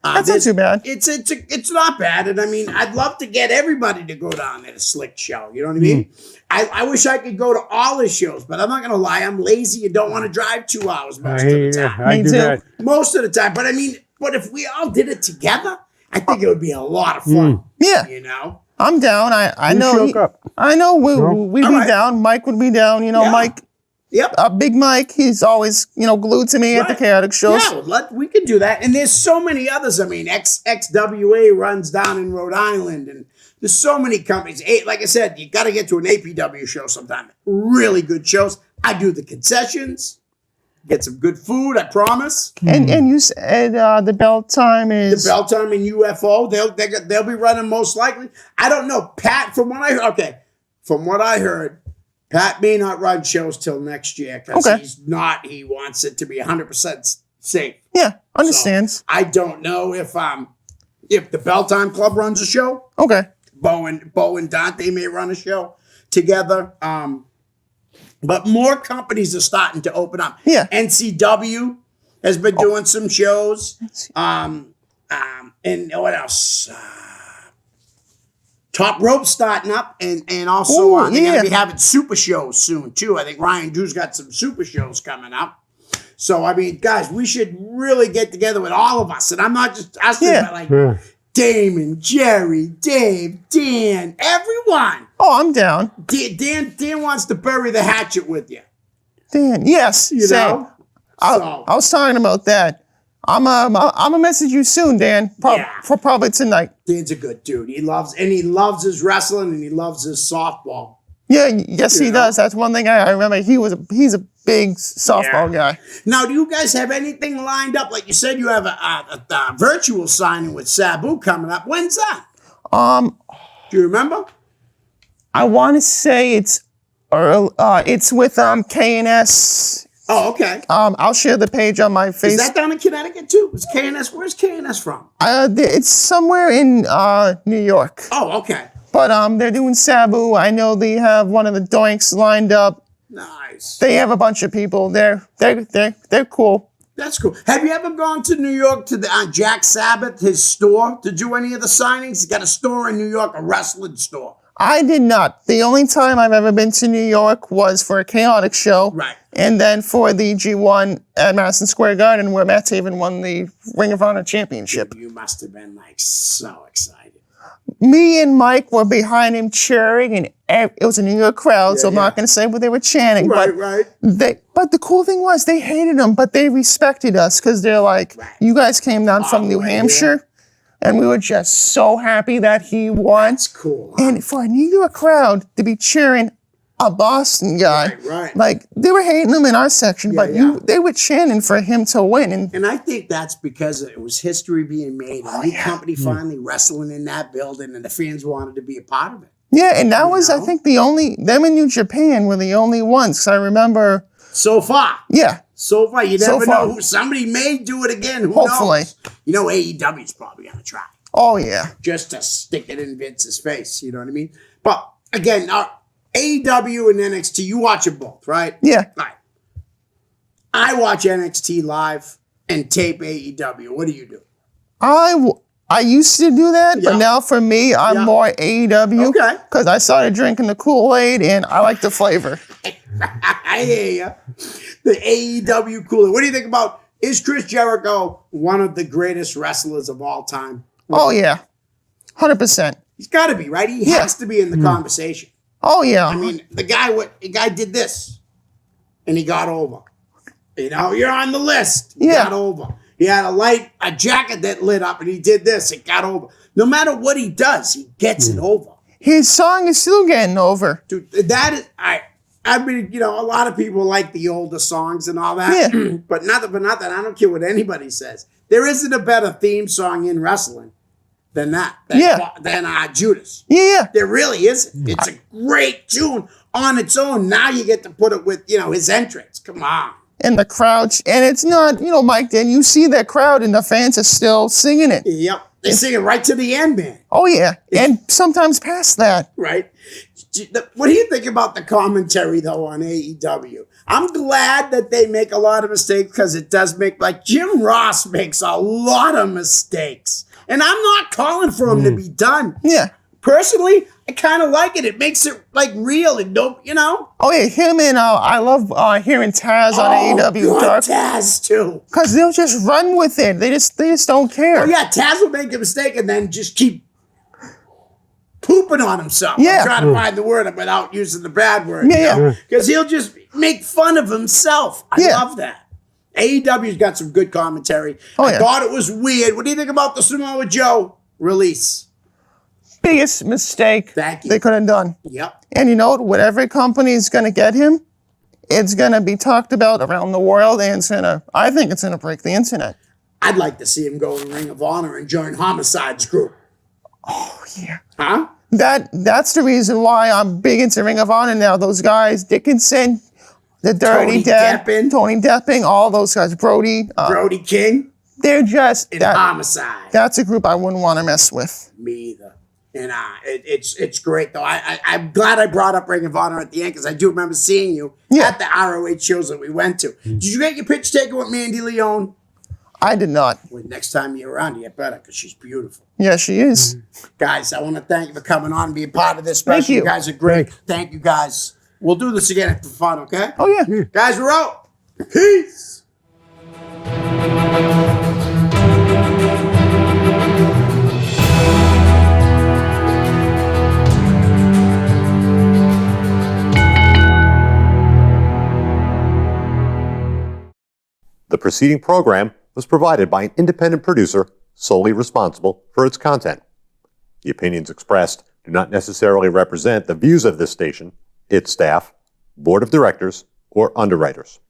That's not too bad. It's not bad. And I mean, I'd love to get everybody to go down at a Slick show. You know what I mean? I wish I could go to all his shows, but I'm not going to lie. I'm lazy and don't want to drive 2 hours most of the time. I do that. Most of the time. But I mean, if we all did it together, I think it would be a lot of fun. Yeah. You know? I'm down. I know. We'd be down. Mike would be down. You know, Mike. Yep. Big Mike, he's always, glued to me at the Chaotic shows. Yeah, we could do that. And there's so many others. I mean, XWA runs down in Rhode Island, and there's so many companies. Like I said, you got to get to an APW show sometime. Really good shows. I do the concessions. Get some good food, I promise. And you said the bell time is... The bell time in UFO, they'll be running most likely. I don't know. Pat, from what I heard, Pat may not run shows till next year because he wants it to be 100% safe. Yeah, understands. So I don't know if the Bell Time Club runs a show. Okay. Bo and Dante may run a show together. But more companies are starting to open up. Yeah. NCW has been doing some shows. And what else? Top Rope starting up, and also they're going to be having super shows soon, too. I think Ryan Drew's got some super shows coming up. So, I mean, guys, we should really get together with all of us. And I'm not just asking about, Damon, Jerry, Dave, Dan, everyone. Oh, I'm down. Dan wants to bury the hatchet with you. Dan, yes. You know? I was talking about that. I'm gonna message you soon, Dan. Probably tonight. Dan's a good dude. He loves his wrestling and he loves his softball. Yeah, yes, he does. That's one thing I remember. He's a big softball guy. Now, do you guys have anything lined up? Like you said, you have a virtual signing with Sabu coming up. When's that? Do you remember? I want to say it's with K&S. Oh, okay. I'll share the page on my Facebook. Is that down in Connecticut too? Is K&S? Where's K&S from? It's somewhere in New York. Oh, okay. But they're doing Sabu. I know they have one of the Doinks lined up. Nice. They have a bunch of people. They're cool. That's cool. Have you ever gone to New York to the Jack Sabbath, his store, to do any of the signings? He's got a store in New York, a wrestling store. I did not. The only time I've ever been to New York was for a Chaotic show. Right. And then for the G1 at Madison Square Garden where Matt Taven won the Ring of Honor Championship. You must have been so excited. Me and Mike were behind him cheering, and it was a New York crowd, so I'm not going to say what they were chanting. Right. But the cool thing was they hated him, but they respected us because they're like, you guys came down from New Hampshire. And we were just so happy that he won. That's cool. Huh? And for a New York crowd to be cheering a Boston guy, right. Like they were hating him in our section, but they were chanting for him to win. And I think that's because it was history being made. A new company finally wrestling in that building, and the fans wanted to be a part of it. Yeah, and that was, I think, them in New Japan were the only ones. 'Cause I remember. So far. Yeah. So far. You So never far. know. Somebody may do it again. Who Hopefully. knows? You know, AEW's probably going to try. Oh, yeah. Just to stick it in Vince's face. You know what I mean? But, again, AEW and NXT, you watch it both, right? Yeah. Right. I watch NXT live and tape AEW. What do you do? I used to do that, Yeah. but now for me, I'm more AEW. Okay. Because I started drinking the Kool-Aid and I like the flavor. I hear you. The AEW cooler. What do you think about, is Chris Jericho one of the greatest wrestlers of all time? Oh, yeah. 100%. He's got to be, right? He Yeah. has to be in the conversation. Oh, yeah. I mean, the guy did this, and he got over. You know, you're on the list. He Yeah. got over. He had a jacket that lit up, and he did this. It got over. No matter what he does, he gets it over. His song is still getting over. Dude, that is, I mean, you know, a lot of people like the older songs and all that. Yeah. but not that. I don't care what anybody says. There isn't a better theme song in wrestling than that. Than Judas. Yeah. There really isn't. It's a great tune on its own. Now you get to put it with, you know, his entrance. Come on. And the crowd, and it's not, Mike, then you see that crowd and the fans are still singing it. Yep. They sing it right to the end, man. Oh, yeah. And sometimes past that. Right? What do you think about the commentary, though, on AEW? I'm glad that they make a lot of mistakes because it does make, like, Jim Ross makes a lot of mistakes. And I'm not calling for him to be done. Yeah. Personally, I kind of like it. It makes it, like, real and don't, you know? Oh, yeah. Him and I love hearing Taz on AEW. God, Taz, too. Because they'll just run with it. They just don't care. Oh, yeah, Taz will make a mistake and then just keep pooping on himself. Yeah. I'm trying to find the word without using the bad word. Yeah. Because he'll just make fun of himself. I love that. AEW's got some good commentary. Oh, I yeah. thought it was weird. What do you think about the Samoa Joe release? Biggest mistake Thank you. they could have done. Yep. And you know what? Whatever company is going to get him, it's going to be talked about around the world, and I think it's going to break the internet. I'd like to see him go in Ring of Honor and join Homicide's group. Oh, yeah. Huh? That's the reason why I'm big into Ring of Honor now. Those guys, Dickinson, the Dirty Tony Depping, all those guys, Brody. Brody King. They're just... And Homicide. That's a group I wouldn't want to mess with. Me either. And it's great, though. I'm glad I brought up Ring of Honor at the end because I do remember seeing you at the ROH shows that we went to. Did you get your picture taken with Mandy Leone? I did not. Well, next time you're around, you get better because she's beautiful. Yeah, she is. Guys, I want to thank you for coming on and being part of this special. Thank you. You guys are great. Thank you, guys. We'll do this again for fun, okay? Oh, yeah. Guys, we're out. Peace. The preceding program was provided by an independent producer solely responsible for its content. The opinions expressed do not necessarily represent the views of this station, its staff, board of directors, or underwriters.